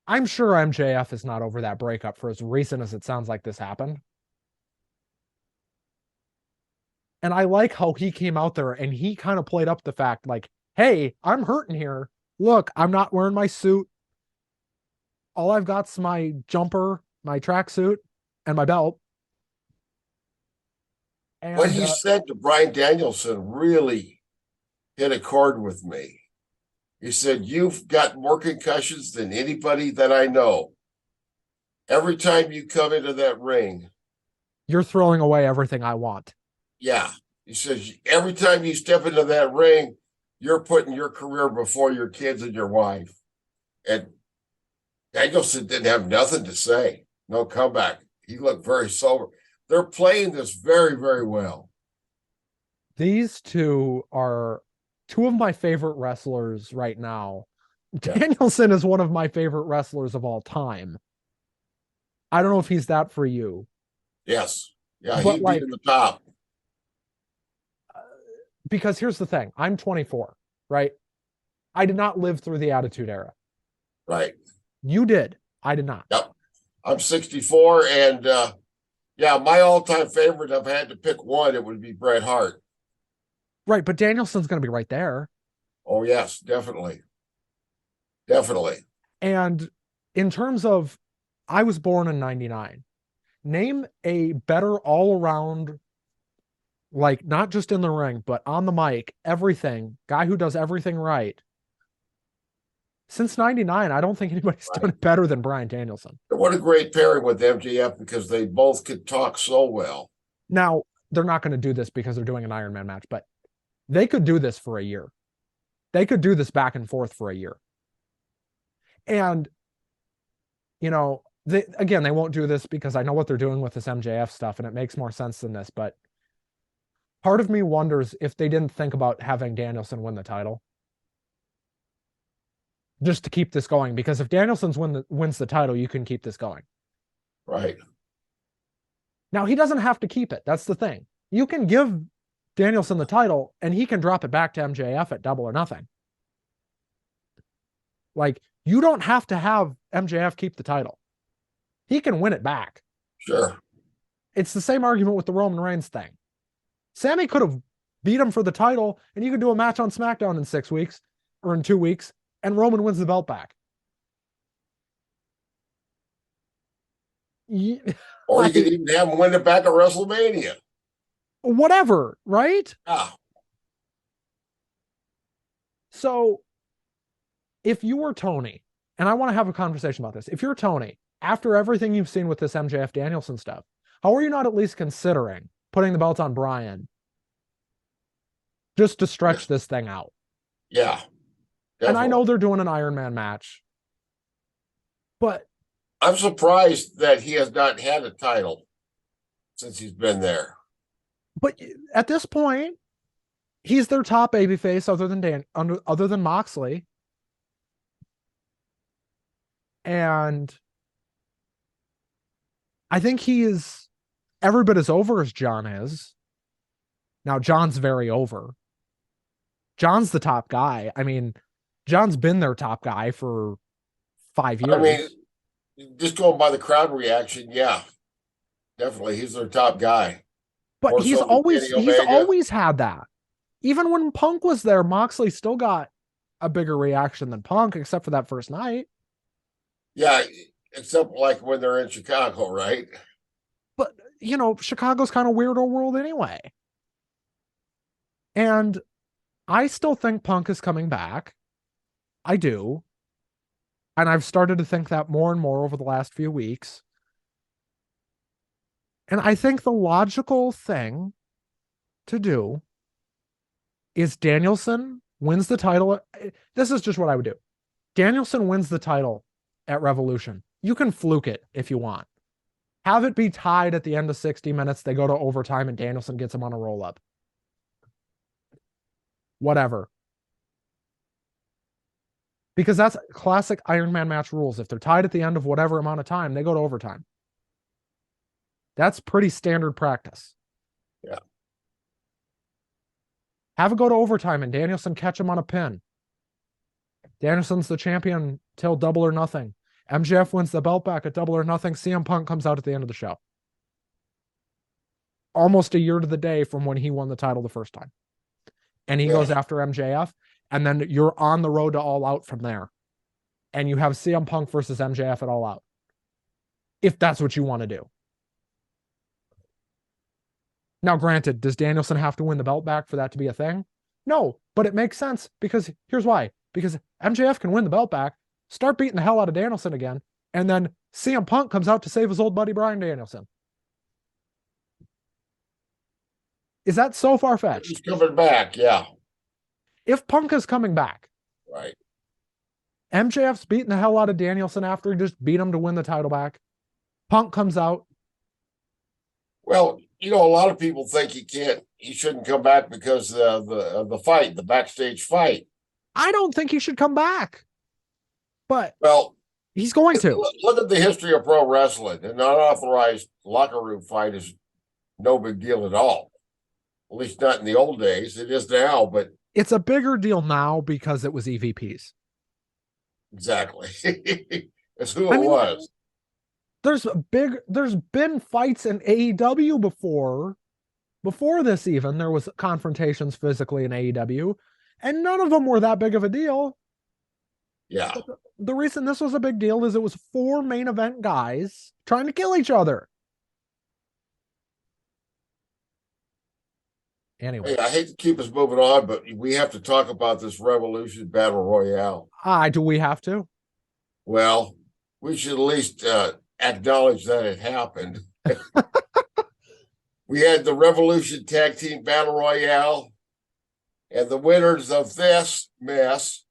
I'm sure MJF is not over that breakup for as recent as it sounds like this happened. And I like how he came out there and he kind of played up the fact like, hey, I'm hurting here. Look, I'm not wearing my suit. All I've got's my jumper, my tracksuit, and my belt. And what he said to Bryan Danielson really hit a chord with me. He said, "You've got more concussions than anybody that I know. Every time you come into that ring, you're throwing away everything I want." Yeah. He says, every time you step into that ring, you're putting your career before your kids and your wife. And Danielson didn't have nothing to say. No comeback. He looked very sober. They're playing this very, very well. These two are two of my favorite wrestlers right now. Yeah. Danielson is one of my favorite wrestlers of all time. I don't know if he's that for you. Yes. Yeah, he'd be in the top. Because here's the thing. I'm 24, right? I did not live through the Attitude Era. Right. You did. I did not. Yep. I'm 64, and yeah, my all-time favorite, if I had to pick one, it would be Bret Hart. Right, but Danielson's going to be right there. Oh, yes, definitely. Definitely. And in terms of, I was born in 99. Name a better all-around, like, not just in the ring, but on the mic, everything, guy who does everything right. Since 99, I don't think anybody's done it better than Bryan Danielson. What a great pairing with MJF, because they both could talk so well. Now, they're not going to do this because they're doing an Iron Man match, but they could do this for a year. They could do this back and forth for a year. And, you know, they won't do this because I know what they're doing with this MJF stuff, and it makes more sense than this, but part of me wonders if they didn't think about having Danielson win the title just to keep this going, because if Danielson wins the title, you can keep this going. Right. Now, he doesn't have to keep it. That's the thing. You can give Danielson the title and he can drop it back to MJF at Double or Nothing. Like, you don't have to have MJF keep the title. He can win it back. Sure. It's the same argument with the Roman Reigns thing. Sammy could have beat him for the title, and you could do a match on SmackDown in 6 weeks or in 2 weeks, and Roman wins the belt back. Or you could even have him win it back at WrestleMania. Whatever, right? Yeah. So if you were Tony, and I want to have a conversation about this, if you're Tony, after everything you've seen with this MJF Danielson stuff, how are you not at least considering putting the belt on Bryan just to stretch this thing out? Yeah. Definitely. And I know they're doing an Iron Man match, but I'm surprised that he has not had a title since he's been there. But at this point, he's their top babyface other than Moxley. And I think he is every bit as over as John is. Now, John's very over. John's the top guy. I mean, John's been their top guy for 5 years. I mean, just going by the crowd reaction, yeah, definitely, he's their top guy. But he's always had that. Even when Punk was there, Moxley still got a bigger reaction than Punk, except for that first night. Yeah, except like when they're in Chicago, right? But, you know, Chicago's kind of weirdo world anyway. And I still think Punk is coming back. I do. And I've started to think that more and more over the last few weeks. And I think the logical thing to do is Danielson wins the title. This is just what I would do. Danielson wins the title at Revolution. You can fluke it if you want. Have it be tied at the end of 60 minutes. They go to overtime and Danielson gets him on a roll up. Whatever. Because that's classic Iron Man match rules. If they're tied at the end of whatever amount of time, they go to overtime. That's pretty standard practice. Yeah. Have it go to overtime and Danielson catch him on a pin. Danielson's the champion till Double or Nothing. MJF wins the belt back at Double or Nothing. CM Punk comes out at the end of the show. Almost a year to the day from when he won the title the first time. And he goes after MJF. And then you're on the road to All Out from there. And you have CM Punk versus MJF at All Out. If that's what you want to do. Now, granted, does Danielson have to win the belt back for that to be a thing? No, but it makes sense because here's why. Because MJF can win the belt back, start beating the hell out of Danielson again, and then CM Punk comes out to save his old buddy Bryan Danielson. Is that so far-fetched? He's coming back, yeah. If Punk is coming back, right? MJF's beating the hell out of Danielson after he just beat him to win the title back. Punk comes out. Well, you know, a lot of people think he shouldn't come back because the fight, the backstage fight. I don't think he should come back. But well, he's going to. Look at the history of pro wrestling. An unauthorized locker room fight is no big deal at all. At least not in the old days. It is now, but it's a bigger deal now because it was EVPs. Exactly. It's who it was. There's been fights in AEW before this even. There was confrontations physically in AEW, and none of them were that big of a deal. Yeah. But the reason this was a big deal is it was 4 main event guys trying to kill each other. Anyway. Hey, I hate to keep us moving on, but we have to talk about this Revolution Battle Royale. Do we have to? Well, we should at least acknowledge that it happened. We had the Revolution Tag Team Battle Royale, and the winners of this mess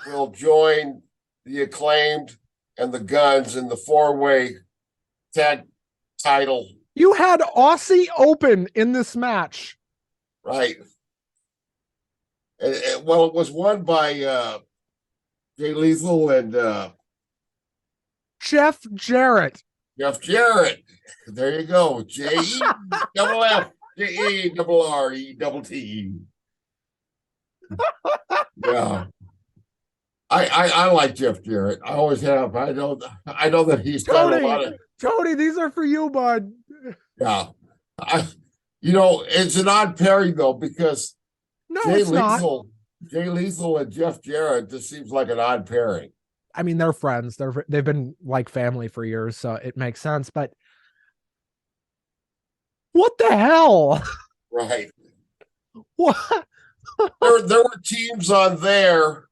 will join the Acclaimed and the Guns in the 4-way tag title. You had Aussie Open in this match. Right. Well, it was won by Jay Lethal and Jeff Jarrett. Jeff Jarrett. There you go. J-E-double-F, J-E-double-R-E-double-T. Yeah. I like Jeff Jarrett. I always have. I know that he's done a lot of. Tony, these are for you, bud. Yeah. It's an odd pairing though, because Jay Lethal and Jeff Jarrett just seems like an odd pairing. I mean, they're friends. They've been like family for years, so it makes sense. But what the hell? Right. What? There there were teams on there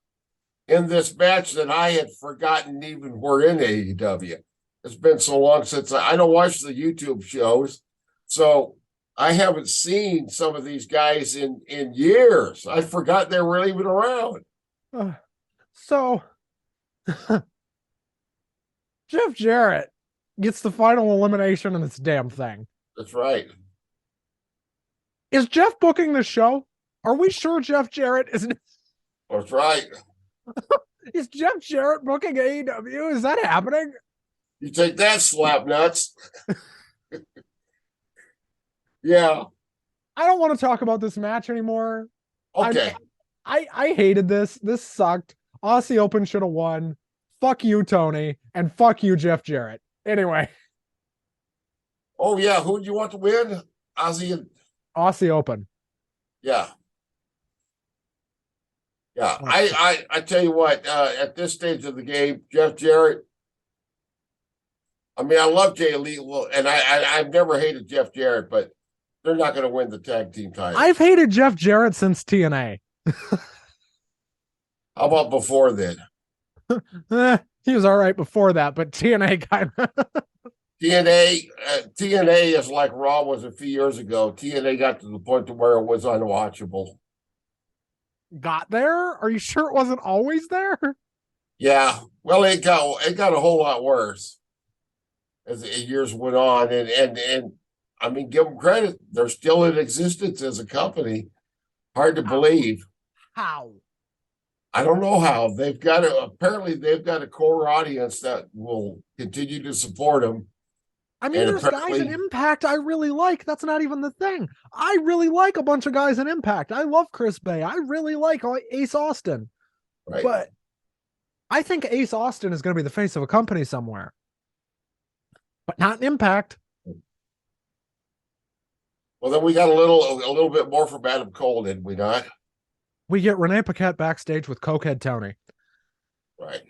in this match that I had forgotten even were in AEW. It's been so long since I don't watch the YouTube shows, so I haven't seen some of these guys in years. I forgot they were even around. So Jeff Jarrett gets the final elimination in this damn thing. That's right. Is Jeff booking the show? Are we sure Jeff Jarrett isn't? That's right. Is Jeff Jarrett booking AEW? Is that happening? You take that, slap nuts. Yeah. I don't want to talk about this match anymore. Okay. I hated this. This sucked. Aussie Open should have won. Fuck you, Tony. And fuck you, Jeff Jarrett. Anyway. Oh, yeah. Who do you want to win? Aussie Open. Yeah. Yeah. I tell you what, at this stage of the game, Jeff Jarrett, I mean, I love Jay Elite, and I've never hated Jeff Jarrett, but they're not going to win the tag team title. I've hated Jeff Jarrett since TNA. How about before then? He was all right before that, but TNA kind of. TNA is like Raw was a few years ago. TNA got to the point to where it was unwatchable. Got there? Are you sure it wasn't always there? Yeah. Well, it got a whole lot worse as the years went on, and I mean, give them credit; they're still in existence as a company. Hard to believe. How? I don't know how. Apparently they've got a core audience that will continue to support them. I mean, there's guys in Impact I really like. That's not even the thing. I really like a bunch of guys in Impact. I love Chris Bay. I really like Ace Austin. Right. But I think Ace Austin is going to be the face of a company somewhere. But not in Impact. Well, then we got a little bit more from Adam Cole, did we not? We get Renee Paquette backstage with Cokehead Tony. Right.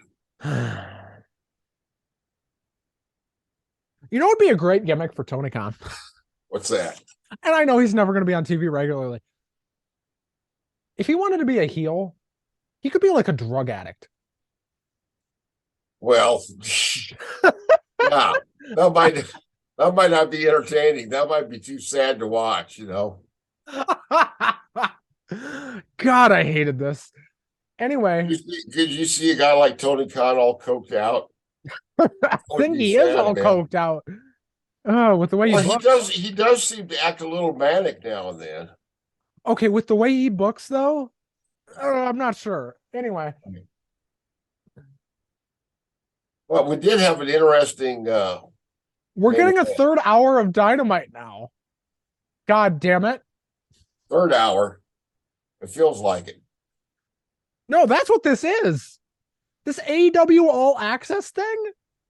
You know, it'd be a great gimmick for Tony Khan. What's that? And I know he's never going to be on TV regularly. If he wanted to be a heel, he could be like a drug addict. Well, yeah, that might not be entertaining. That might be too sad to watch, you know. God, I hated this. Anyway. Did you see a guy like Tony Khan all coked out? I think he is all coked out. Oh, with the way he does seem to act a little manic now and then. Okay, with the way he books, though, I'm not sure. Anyway. Well, we did have an interesting... We're getting a third hour of Dynamite now. God damn it. Third hour. It feels like it. No, that's what this is. This AEW All Access thing?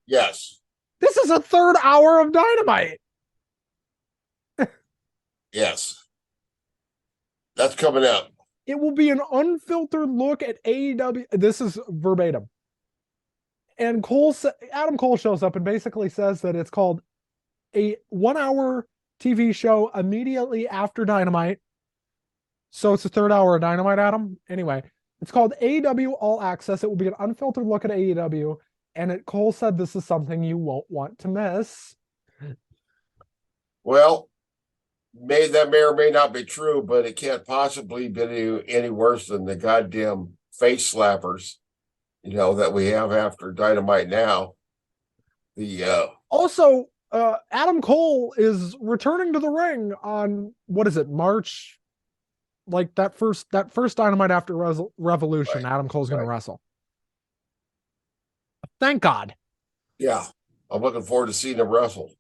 Yes. This is a third hour of Dynamite. Yes. That's coming up. It will be an unfiltered look at AEW. This is verbatim. And Adam Cole shows up and basically says that it's called a 1 hour TV show immediately after Dynamite. So it's the third hour of Dynamite, Adam. Anyway, it's called AEW All Access. It will be an unfiltered look at AEW. And Cole said this is something you won't want to miss. Well, that may or may not be true, but it can't possibly be any worse than the goddamn face slappers, you know, that we have after Dynamite now. Also, Adam Cole is returning to the ring on, what is it, March? Like that first Dynamite after Revolution, right. Adam Cole's going to wrestle. Thank God. Yeah, I'm looking forward to seeing him wrestle.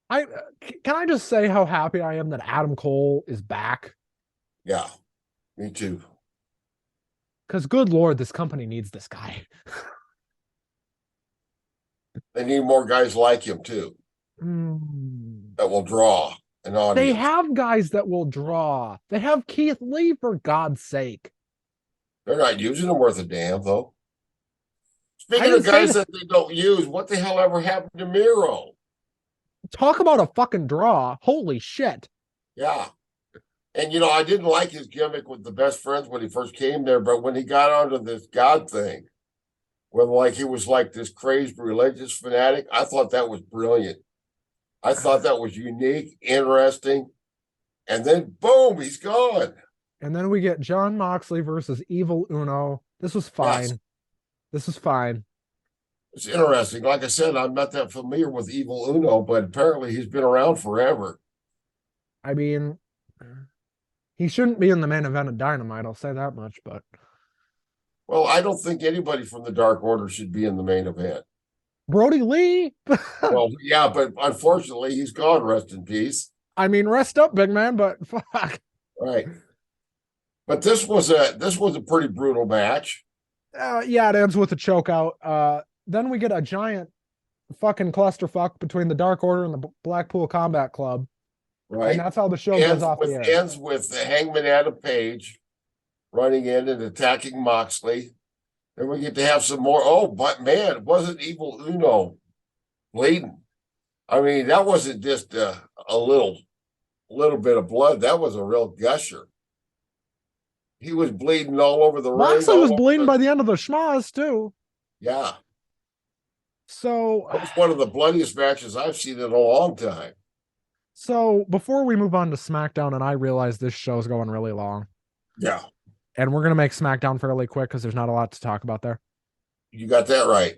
Can I just say how happy I am that Adam Cole is back? Yeah, me too. Because good Lord, this company needs this guy. They need more guys like him too. That will draw an audience. They have guys that will draw. They have Keith Lee, for God's sake. They're not using him worth a damn, though. Speaking of guys that they don't use, what the hell ever happened to Miro? Talk about a fucking draw. Holy shit. Yeah. And I didn't like his gimmick with the best friends when he first came there, but when he got onto this God thing, where like he was like this crazed religious fanatic, I thought that was brilliant. I thought that was unique, interesting, and then boom, he's gone. And then we get John Moxley versus Evil Uno. This was fine. Yes. This was fine. It's interesting. Like I said, I'm not that familiar with Evil Uno, but apparently he's been around forever. I mean, he shouldn't be in the main event of Dynamite, I'll say that much, but Well, I don't think anybody from the Dark Order should be in the main event. Brody Lee. Well, yeah, but unfortunately, he's gone. Rest in peace. I mean, rest up, big man, but fuck. Right. But this was a pretty brutal match. Yeah, it ends with a choke out. Then we get a giant fucking clusterfuck between the Dark Order and the Blackpool Combat Club. Right. And that's how the show goes off the air. Ends with the Hangman Adam Page running in and attacking Moxley. Then we get to have some more. Oh, but man, it wasn't Evil Uno bleeding. I mean, that wasn't just a little bit of blood. That was a real gusher. He was bleeding all over the ring. Moxley was bleeding by the end of the schmaz, too. Yeah. So that was one of the bloodiest matches I've seen in a long time. So before we move on to SmackDown, and I realize this show's going really long. Yeah. And we're going to make SmackDown fairly quick because there's not a lot to talk about there. You got that right.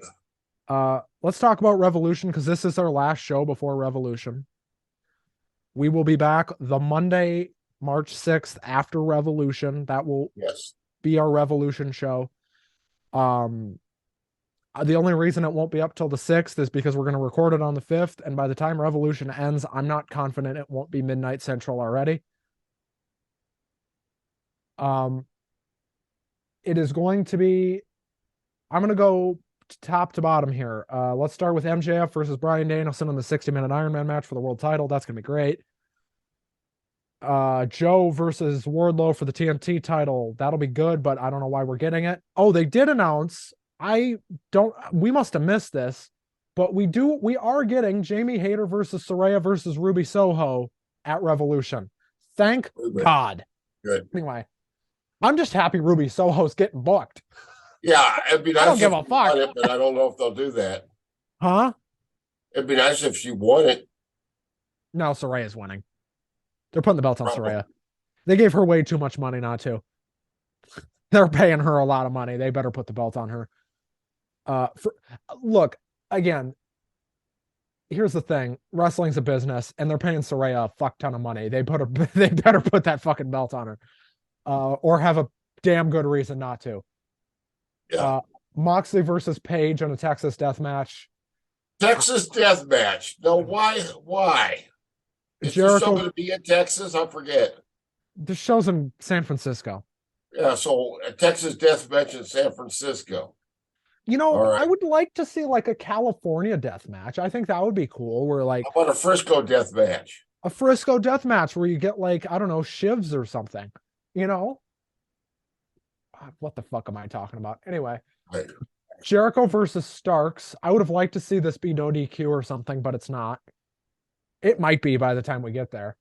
Let's talk about Revolution because this is our last show before Revolution. We will be back the Monday, March 6th after Revolution. That will be our Revolution show. The only reason it won't be up till the 6th is because we're going to record it on the 5th. And by the time Revolution ends, I'm not confident it won't be midnight Central already. It is going to be, I'm going to go top to bottom here. Let's start with MJF versus Bryan Danielson in the 60-minute Iron Man match for the world title. That's going to be great. Joe versus Wardlow for the TNT title. That'll be good, but I don't know why we're getting it. Oh, they did announce, we must have missed this, but we are getting Jamie Hayter versus Saraya versus Ruby Soho at Revolution. Thank God. Good. Anyway, I'm just happy Ruby Soho's getting booked. Yeah, it'd be nice. I don't give a fuck. It, but I don't know if they'll do that. Huh? It'd be nice if she won it. No, Saraya's winning. They're putting the belt on Saraya. They gave her way too much money not to. They're paying her a lot of money. They better put the belt on her. Look, again, here's the thing. Wrestling's a business, and they're paying Saraya a fuck ton of money. They better put that fucking belt on her. Or have a damn good reason not to. Yeah. Moxley versus Page on a Texas death match. Texas death match. No, why? Is Jericho going to be in Texas? I forget. The show's in San Francisco. Yeah, so a Texas death match in San Francisco. Right. I would like to see like a California death match. I think that would be cool. Where like, how about a Frisco death match? A Frisco death match where you get like, I don't know, shivs or something. What the fuck am I talking about? Anyway, right. Jericho versus Starks. I would have liked to see this be no DQ or something, but it's not. It might be by the time we get there.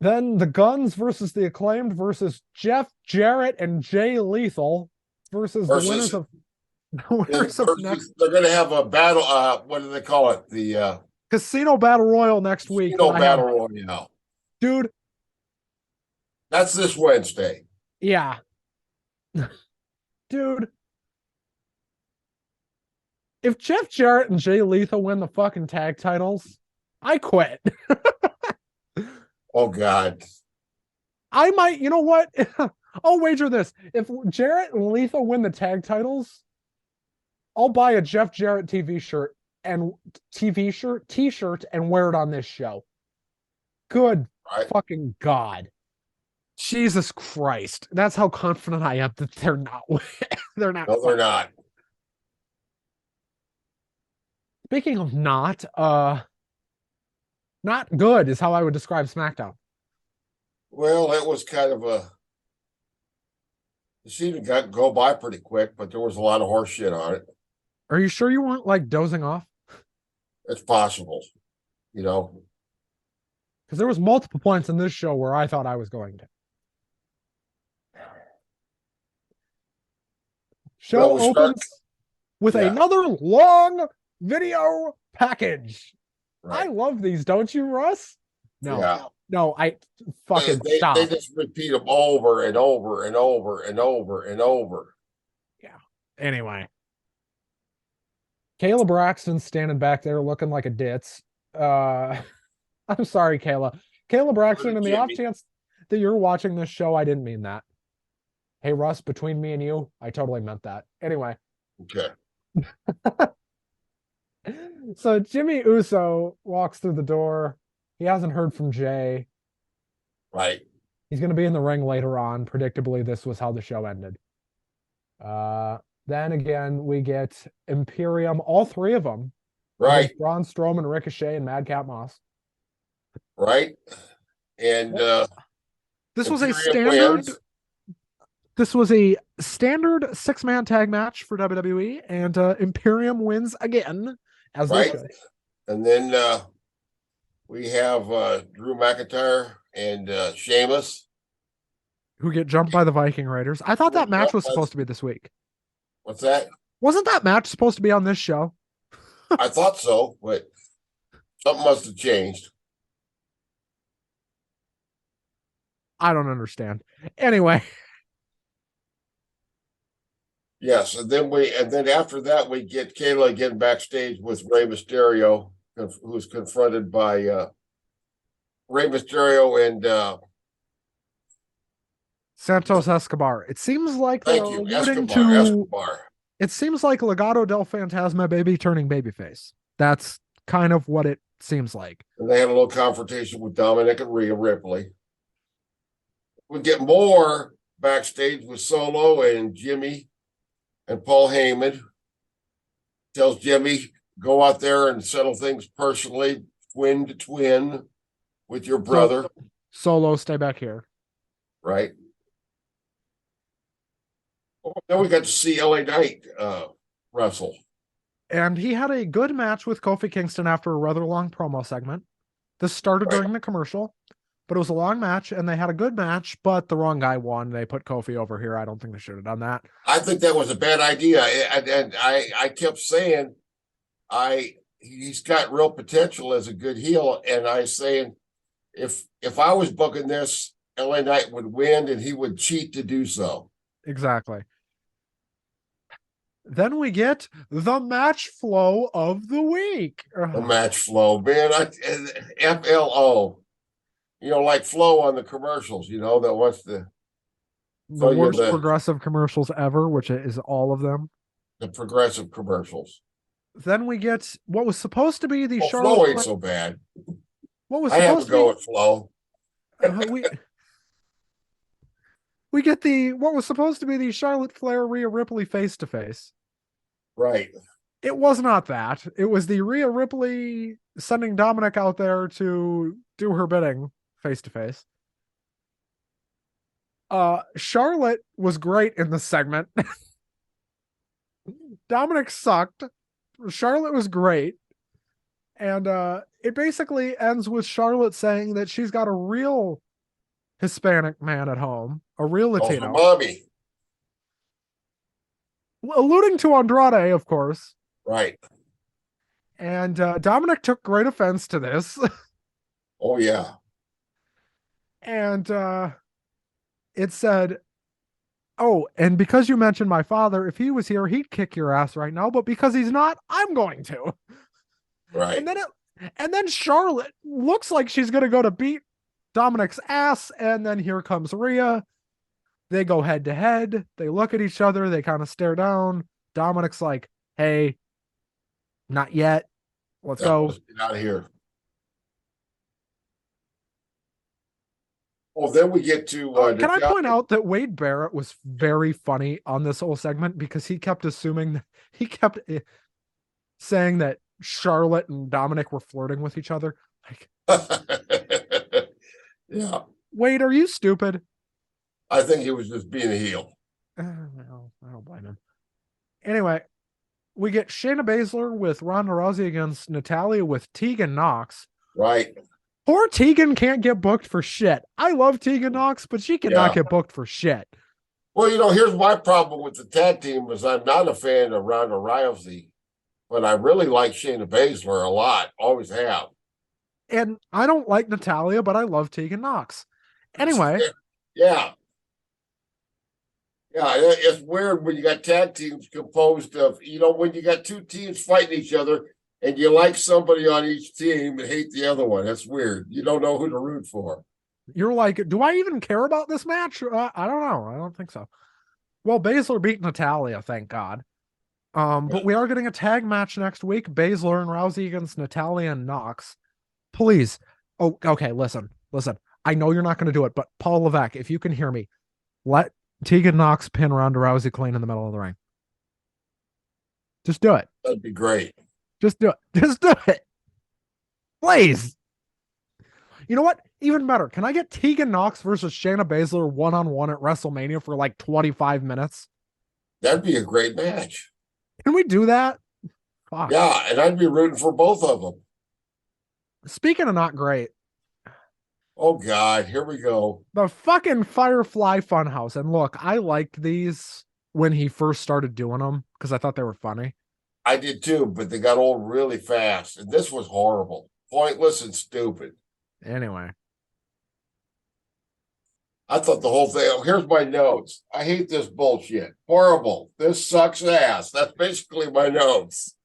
Then the Guns versus the Acclaimed versus Jeff Jarrett and Jay Lethal versus the winners of next. They're going to have a battle. What do they call it? The Casino Battle Royal next week. Casino Battle Royal, dude. That's this Wednesday. Yeah, dude. If Jeff Jarrett and Jay Lethal win the fucking tag titles, I quit. Oh, God. I might, you know what? I'll wager this. If Jarrett and Lethal win the tag titles, I'll buy a Jeff Jarrett t-shirt and wear it on this show. Good fucking God. Jesus Christ. That's how confident I am that they're not. They're not. No, they're not. Speaking of not good is how I would describe SmackDown. Well, it was kind of the season got go by pretty quick, but there was a lot of horse shit on it. Are you sure you weren't like dozing off? It's possible, Because there was multiple points in this show where I thought I was going to. Show Well, we start. opens with Yeah, another long video package. I right. love these, don't you, Russ? No, Yeah. no, I fucking They stop. just repeat them over and over and over and over and over. Yeah. Anyway, Kayla Braxton standing back there looking like a ditz. Uh, I'm sorry, Kayla. Kayla Braxton, in the off Jimmy. chance that you're watching this show, I didn't mean that. Hey, Russ, between me and you, I totally meant that. Anyway, Okay. so Jimmy Uso walks through the door. He hasn't heard from Jay. Right. He's going to be in the ring later on. Predictably, this was how the show ended. Then again, we get Imperium, all three of them. Right. Braun Strowman, Ricochet, and Madcap Moss. Right. And This was a Imperium standard. wins. This was a standard 6-man tag match for WWE, and Imperium wins again, as they Right. should. And then we have Drew McIntyre and Sheamus. Who get jumped by the Viking Raiders. I thought that match was supposed to be this week. What's that? Wasn't that match supposed to be on this show? I thought so, but something must have changed. I don't understand. Anyway. Yes, and then after that we get Kayla again backstage with Rey Mysterio, who's confronted by Rey Mysterio and Santos Escobar. It seems like they're thank you, alluding Escobar. It seems like Legado del Fantasma baby turning babyface. That's kind of what it seems like. And they had a little confrontation with Dominic and Rhea Ripley. We get more backstage with Solo and Jimmy, and Paul Heyman tells Jimmy, go out there and settle things personally, twin to twin with your brother. Solo, stay back here. Right. Then we got to see LA Knight wrestle. And he had a good match with Kofi Kingston after a rather long promo segment. This started during the commercial, but it was a long match, and they had a good match, but the wrong guy won. They put Kofi over here. I don't think they should have done that. I think that was a bad idea. And I kept saying he's got real potential as a good heel. And I was saying if I was booking this, LA Knight would win and he would cheat to do so. Exactly. Then we get the match flow of the week. The match flow, man. FLO. You know, like Flo on the commercials, you know, that wants the worst progressive commercials ever, which is all of them. The progressive commercials. Then we get what was supposed to be the Charlotte. Flo ain't so bad. What was I have to go with Flo. We get what was supposed to be the Charlotte Flair Rhea Ripley face to face. Right. It was not that. It was the Rhea Ripley sending Dominic out there to do her bidding face to face. Charlotte was great in this segment. Dominic sucked. Charlotte was great. And it basically ends with Charlotte saying that she's got a real Hispanic man at home, a real Latino. Mommy. Alluding to Andrade, of course. Right. And Dominic took great offense to this. Oh, yeah. And it said, oh, and because you mentioned my father, if he was here, he'd kick your ass right now. But because he's not, I'm going to. Right. And then Charlotte looks like she's going to go to beat Dominic's ass. And then here comes Rhea. They go head to head. They look at each other. They kind of stare down. Dominic's like, hey, not yet. Let's go. Get out of here. Well, then we get to. Can I point out that Wade Barrett was very funny on this whole segment because he kept saying that Charlotte and Dominic were flirting with each other. Like, yeah. Wade, are you stupid? I think he was just being a heel. No, I don't blame him. Anyway, we get Shayna Baszler with Ronda Rousey against Natalya with Tegan Knox. Right. Poor Tegan can't get booked for shit. I love Tegan Knox, but she cannot Yeah. get booked for shit. Well, here's my problem with the tag team is I'm not a fan of Ronda Rousey, but I really like Shayna Baszler a lot. Always have. And I don't like Natalia, but I love Tegan Knox. Anyway. Yeah. Yeah, it's weird when you got tag teams composed of, when you got two teams fighting each other and you like somebody on each team and hate the other one. That's weird. You don't know who to root for. You're like, do I even care about this match? I don't know. I don't think so. Well, Baszler beat Natalia, thank God. But we are getting a tag match next week. Baszler and Rousey against Natalia and Knox. Please. Oh, okay, listen. I know you're not going to do it, but Paul Levesque, if you can hear me, let Tegan Knox pin Ronda Rousey clean in the middle of the ring. Just do it. That'd be great. Just do it. Just do it. Please. You know what? Even better. Can I get Tegan Knox versus Shayna Baszler one-on-one at WrestleMania for like 25 minutes? That'd be a great match. Can we do that? Fuck. Yeah, and I'd be rooting for both of them. Speaking of not great. Oh, God, here we go. The fucking Firefly Funhouse. And look, I liked these when he first started doing them because I thought they were funny. I did too, but they got old really fast. And this was horrible. Pointless and stupid. Anyway. I thought the whole thing, here's my notes. I hate this bullshit. Horrible. This sucks ass. That's basically my notes.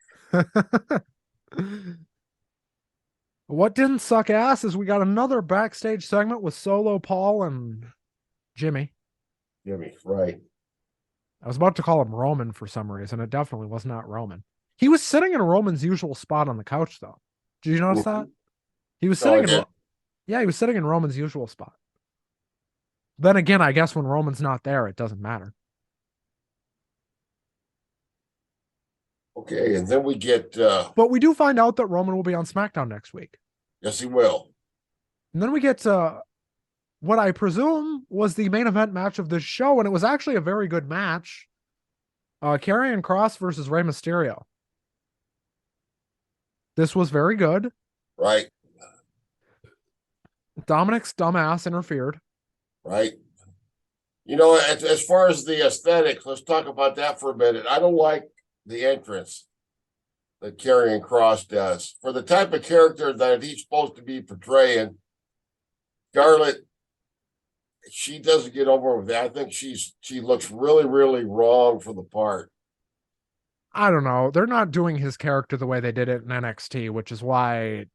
What didn't suck ass is we got another backstage segment with Solo, Paul, and Jimmy. Jimmy, right. I was about to call him Roman for some reason. It definitely was not Roman. He was sitting in Roman's usual spot on the couch, though. Did you notice that? He was sitting he was sitting in Roman's usual spot. Then again, I guess when Roman's not there, it doesn't matter. Okay, and then we get... But we do find out that Roman will be on SmackDown next week. Yes, he will. And then we get what I presume was the main event match of this show, and it was actually a very good match. Karrion Kross versus Rey Mysterio. This was very good. Right. Dominic's dumbass interfered. Right. As far as the aesthetics, let's talk about that for a minute. I don't like the entrance that Karrion Kross does. For the type of character that he's supposed to be portraying, Scarlett, she doesn't get over with that. I think she looks really, really wrong for the part. I don't know. They're not doing his character the way they did it in NXT, which is why it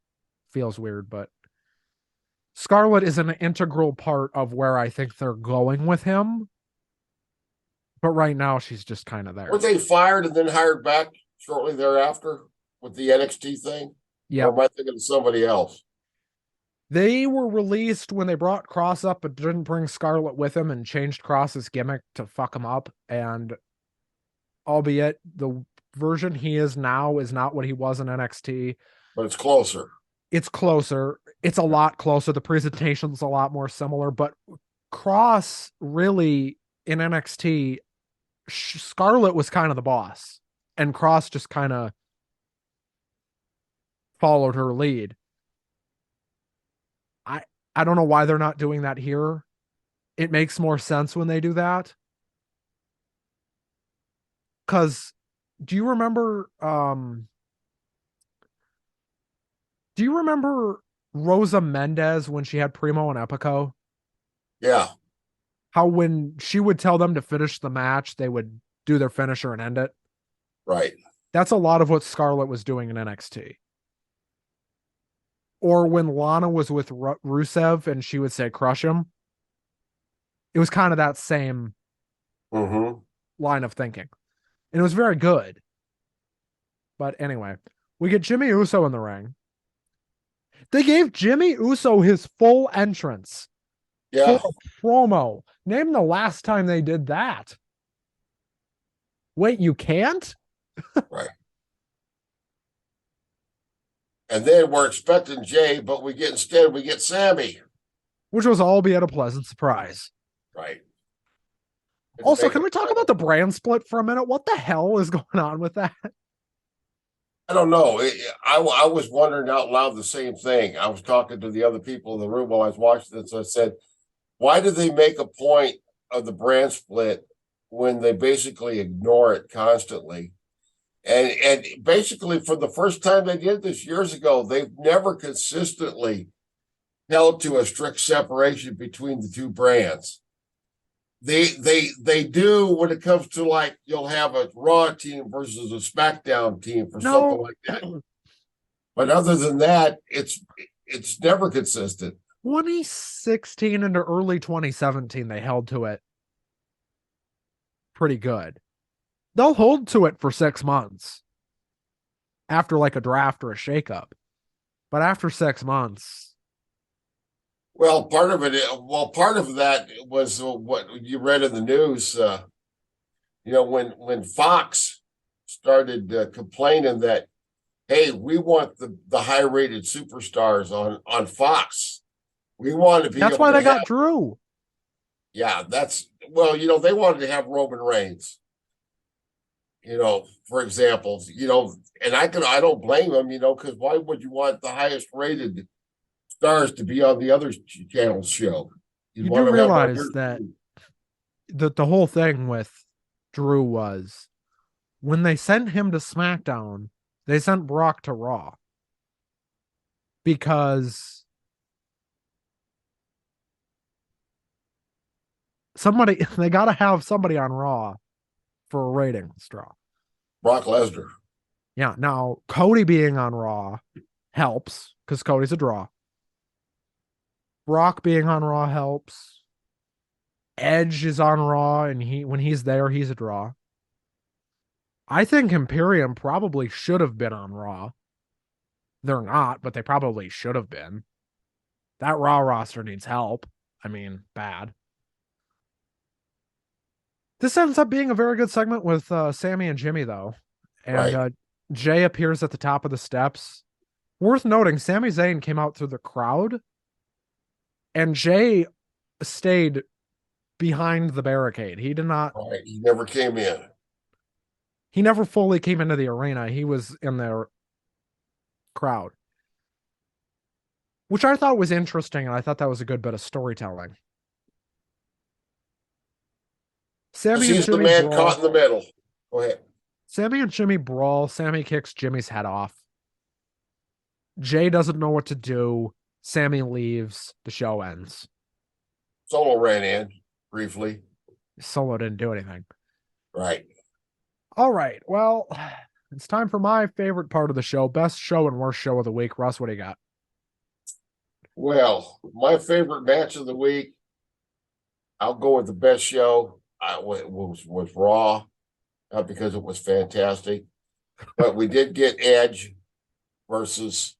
feels weird, but Scarlett is an integral part of where I think they're going with him. But right now, she's just kind of there. Were they fired and then hired back shortly thereafter with the NXT thing? Yeah. Or am I thinking of somebody else? They were released when they brought Cross up, but didn't bring Scarlett with him and changed Cross's gimmick to fuck him up. And albeit the version he is now is not what he was in NXT. But it's closer. It's closer. It's a lot closer. The presentation's a lot more similar. But Cross really, in NXT, Scarlett was kind of the boss. And Cross just kind of followed her lead. I don't know why they're not doing that here. It makes more sense when they do that. Because do you remember Rosa Mendez when she had Primo and Epico? Yeah. How when she would tell them to finish the match, they would do their finisher and end it. Right. That's a lot of what Scarlett was doing in NXT. Or when Lana was with Rusev and she would say, crush him. It was kind of that same line of thinking. And it was very good. But anyway, we get Jimmy Uso in the ring. They gave Jimmy Uso his full entrance. Yeah. For a promo. Name the last time they did that. Wait, you can't? Right. And then we're expecting Jay, but we get Sammy. Which was albeit a pleasant surprise. Right. Also, can we talk about the brand split for a minute? What the hell is going on with that? I don't know. I was wondering out loud the same thing. I was talking to the other people in the room while I was watching this. I said, why do they make a point of the brand split when they basically ignore it constantly? And basically, for the first time they did this years ago, they've never consistently held to a strict separation between the two brands. They do when it comes to, like, you'll have a Raw team versus a SmackDown team for something No, like that. But other than that, it's never consistent. 2016 into early 2017, they held to it pretty good. They'll hold to it for 6 months after like a draft or a shakeup. But after 6 months, Well, part of that was what you read in the news. When Fox started complaining that, hey, we want the high rated superstars on Fox. We want to be that's able why to they got have, Drew. yeah, that's, well, they wanted to have Roman Reigns, for example, and I don't blame them, because why would you want the highest rated stars to be on the other channel's show? You'd You do want to have on realize yours that too. the whole thing with Drew was when they sent him to SmackDown, they sent Brock to Raw because they got to have somebody on Raw for a ratings draw. Brock Lesnar. Yeah. Now, Cody being on Raw helps because Cody's a draw. Brock being on Raw helps. Edge is on Raw, and when he's there, he's a draw. I think Imperium probably should have been on Raw. They're not, but they probably should have been. That Raw roster needs help. I mean, bad. This ends up being a very good segment with Sammy and Jimmy, though. And Right. Jay appears at the top of the steps. Worth noting, Sami Zayn came out through the crowd, and Jay stayed behind the barricade. He did not. Right. He never came in. He never fully came into the arena. He was in the crowd, which I thought was interesting, and I thought that was a good bit of storytelling. Sammy and He's the Jimmy man caught brawl. in the middle. Go ahead. Sammy and Jimmy brawl. Sammy kicks Jimmy's head off. Jay doesn't know what to do. Sammy leaves. The show ends. Solo ran in briefly. Solo didn't do anything. Right. All right. Well, it's time for my favorite part of the show. Best show and worst show of the week. Russ, what do you got? Well, my favorite match of the week, I'll go with the best show. Was Raw, not because it was fantastic, but we did get Edge versus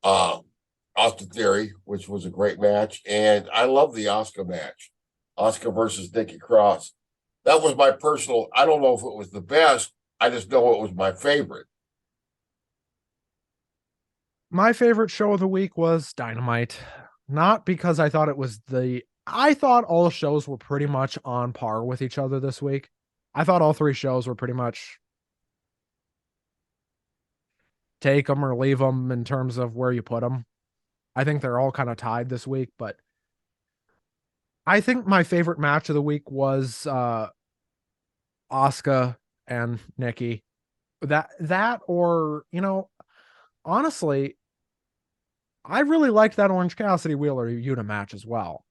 uh Austin Theory, which was a great match, and I love the Oscar match, Oscar versus Nikki Cross. That was my personal. I don't know if it was the best. I just know it was my favorite. My favorite show of the week was Dynamite. Not because I thought I thought all shows were pretty much on par with each other this week. I thought all three shows were pretty much take them or leave them in terms of where you put them. I think they're all kind of tied this week, but I think my favorite match of the week was Asuka and Nikki. That or, honestly, I really liked that Orange Cassidy Wheeler Yuta match as well.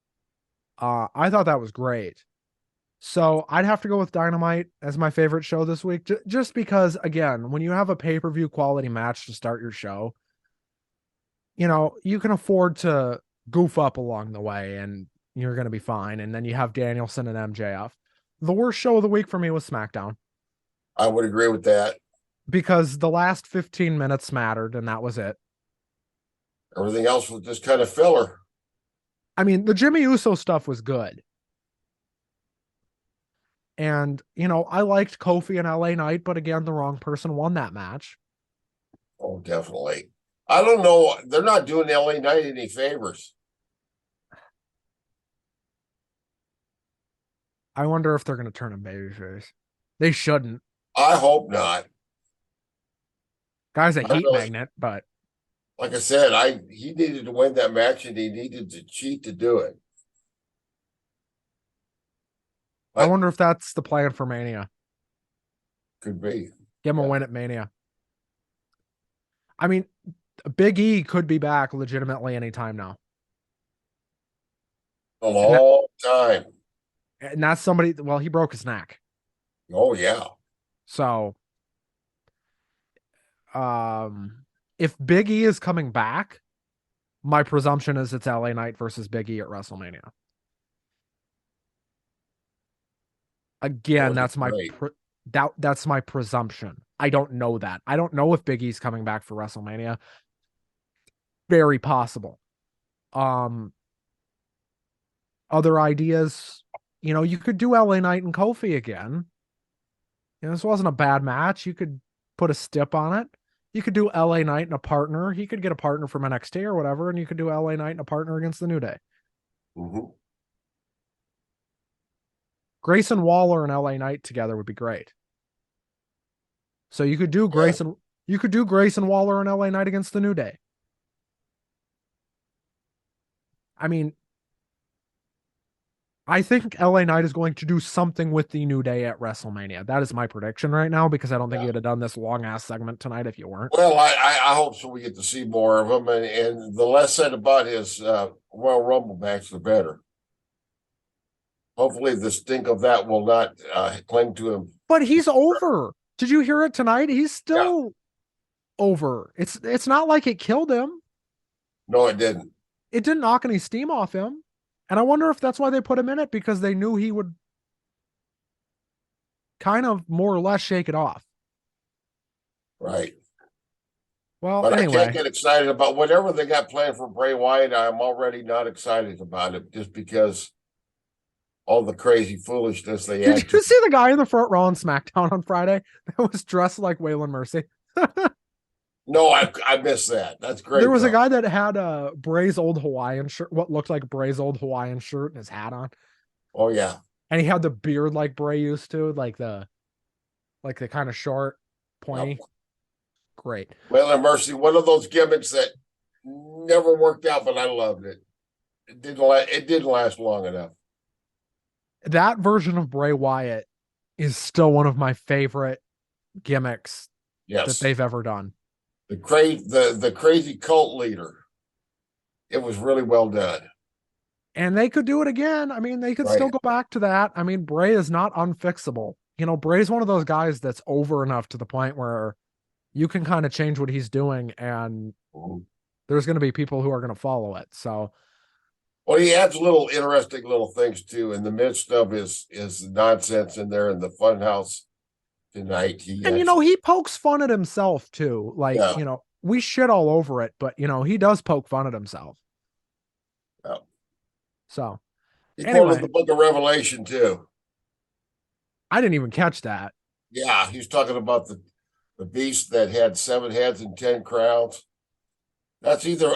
I thought that was great. So I'd have to go with Dynamite as my favorite show this week, just because, again, when you have a pay-per-view quality match to start your show, you can afford to goof up along the way and you're going to be fine. And then you have Danielson and MJF. The worst show of the week for me was SmackDown I would agree with that. because the last 15 minutes mattered and that was it. Everything else was just kind of filler. I mean, the Jimmy Uso stuff was good. And, I liked Kofi and LA Knight, but again, the wrong person won that match. Oh, definitely. I don't know. They're not doing LA Knight any favors. I wonder if they're going to turn him babyface. They shouldn't. I hope not. Guy's a I heat really, magnet, but like I said, he needed to win that match and he needed to cheat to do it. I But wonder if that's the plan for Mania. could be. Give him a Yeah. win at Mania. I mean, Big E could be back legitimately anytime now. A And that, long time. and that's somebody, well, he broke his neck. Oh yeah. So, if Big E is coming back, my presumption is it's LA Knight versus Big E at WrestleMania. That Again, would be great. that's my presumption. I don't know that. I don't know if Big E's coming back for WrestleMania. Very possible. Um, Other ideas, you could do LA Knight and Kofi again. This wasn't a bad match. You could put a stip on it. You could do LA Knight and a partner. He could get a partner from NXT or whatever, and you could do LA Knight and a partner against the New Day. Mhm. Grayson Waller and LA Knight together would be great. So you could do Yeah. Grayson Waller and LA Knight against the New Day. I mean, I think LA Knight is going to do something with the New Day at WrestleMania. That is my prediction right now because I don't think Yeah. you would have done this long ass segment tonight if you weren't. Well, I hope so. We get to see more of him, and the less said about his Royal Rumble match, the better. Hopefully, the stink of that will not cling to him. But he's over. Did you hear it tonight? He's Yeah. still over. It's not like it killed him. No, it didn't. It didn't knock any steam off him. And I wonder if that's why they put him in it because they knew he would kind of more or less shake it off. Right. Well, But I can't anyway, get excited about whatever they got planned for Bray Wyatt. I'm already not excited about it just because all the crazy foolishness they did add to. you see the guy in the front row on SmackDown on Friday that was dressed like Waylon Mercy? No, I missed that. That's great. There was a Though. guy that had a Bray's old Hawaiian shirt, what looked like Bray's old Hawaiian shirt and his hat on. Oh yeah. And he had the beard like Bray used to, like the kind of short, pointy. Yep. Great. Well, and Mercy, one of those gimmicks that never worked out, but I loved it. It didn't last long enough. That version of Bray Wyatt is still one of my favorite gimmicks that Yes. they've ever done. The crazy cult leader. It was really well done. And they could do it again. I mean, they could still Right. go back to that. I mean, Bray is not unfixable. Bray's one of those guys that's over enough to the point where you can kind of change what he's doing and Mhm. there's going to be people who are going to follow it. So, Well, he adds little interesting little things too in the midst of his nonsense in there in the funhouse tonight. He and actually, he pokes fun at himself too. Like, yeah, we shit all over it, but he does poke fun at himself. yeah. So, He quoted anyway, the Book of Revelation too. I didn't even catch that. Yeah, he's talking about the beast that had 7 heads and 10 crowns. That's either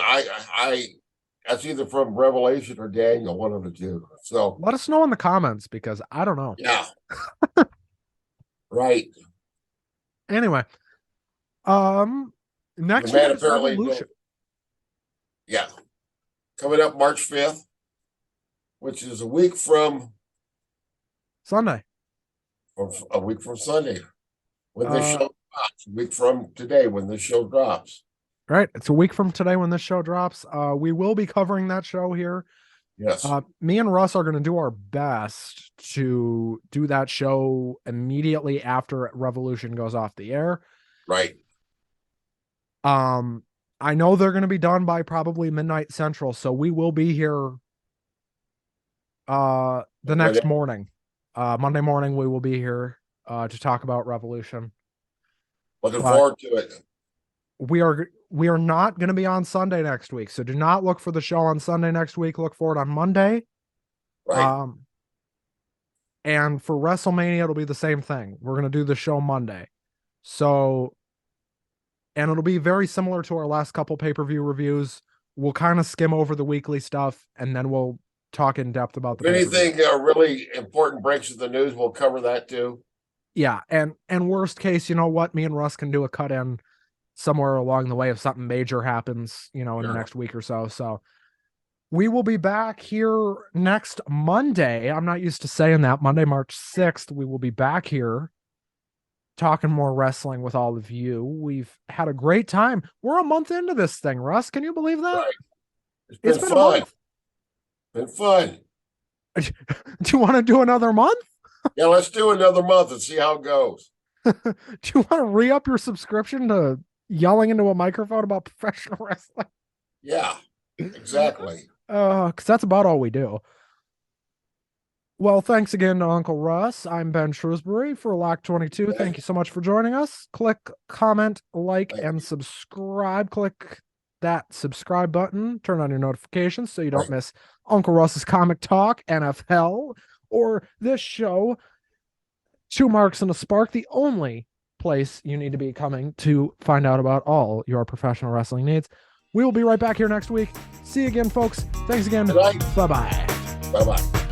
that's either from Revelation or Daniel, one of the two. So Let us know in the comments because I don't know. yeah, right. Anyway, The next man week is apparently no, Revolution. yeah. Coming up March 5th, which is Sunday. a week from Sunday when this show Uh, drops, a week from today when this show drops. right. It's a week from today when this show drops. We will be covering that show here. Yes. Me and Russ are going to do our best to do that show immediately after Revolution goes off the air. Right. I know they're going to be done by probably midnight central, so we will be here the next morning. Monday morning we will be here to talk about Revolution. Looking But forward to it. we are not going to be on Sunday next week, so do not look for the show on Sunday next week. Look for it on Monday. Right. And for WrestleMania, it'll be the same thing. We're going to do the show Monday. So, and it'll be very similar to our last couple pay-per-view reviews. We'll kind of skim over the weekly stuff, and then we'll talk in depth about the If anything really important breaks in the news, we'll cover that too. Yeah, and worst case, you know what? Me and Russ can do a cut in somewhere along the way if something major happens, in the next week or so. So we will be back here next Monday. I'm not used to saying that. Monday, March 6th, we will be back here talking more wrestling with all of you. We've had a great time. We're a month into this thing, Russ. Can you believe that? Right. It's been fun. a month. Been fun. Do you want to do another month? Yeah, let's do another month and see how it goes. Do you want to re-up your subscription to yelling into a microphone about professional wrestling? Yeah, exactly. Because that's about all we do. Well, thanks again to Uncle Russ. I'm Ben Shrewsbury for Lock22. Thank you so much for joining us. Click, comment, like, and subscribe. Click that subscribe button. Turn on your notifications so you don't miss Uncle Russ's Comic Talk, NFL, or this show, Two Marks and a Spark, the only place you need to be coming to find out about all your professional wrestling needs. We will be right back here next week. See you again, folks. Thanks again. Bye-bye. Bye-bye.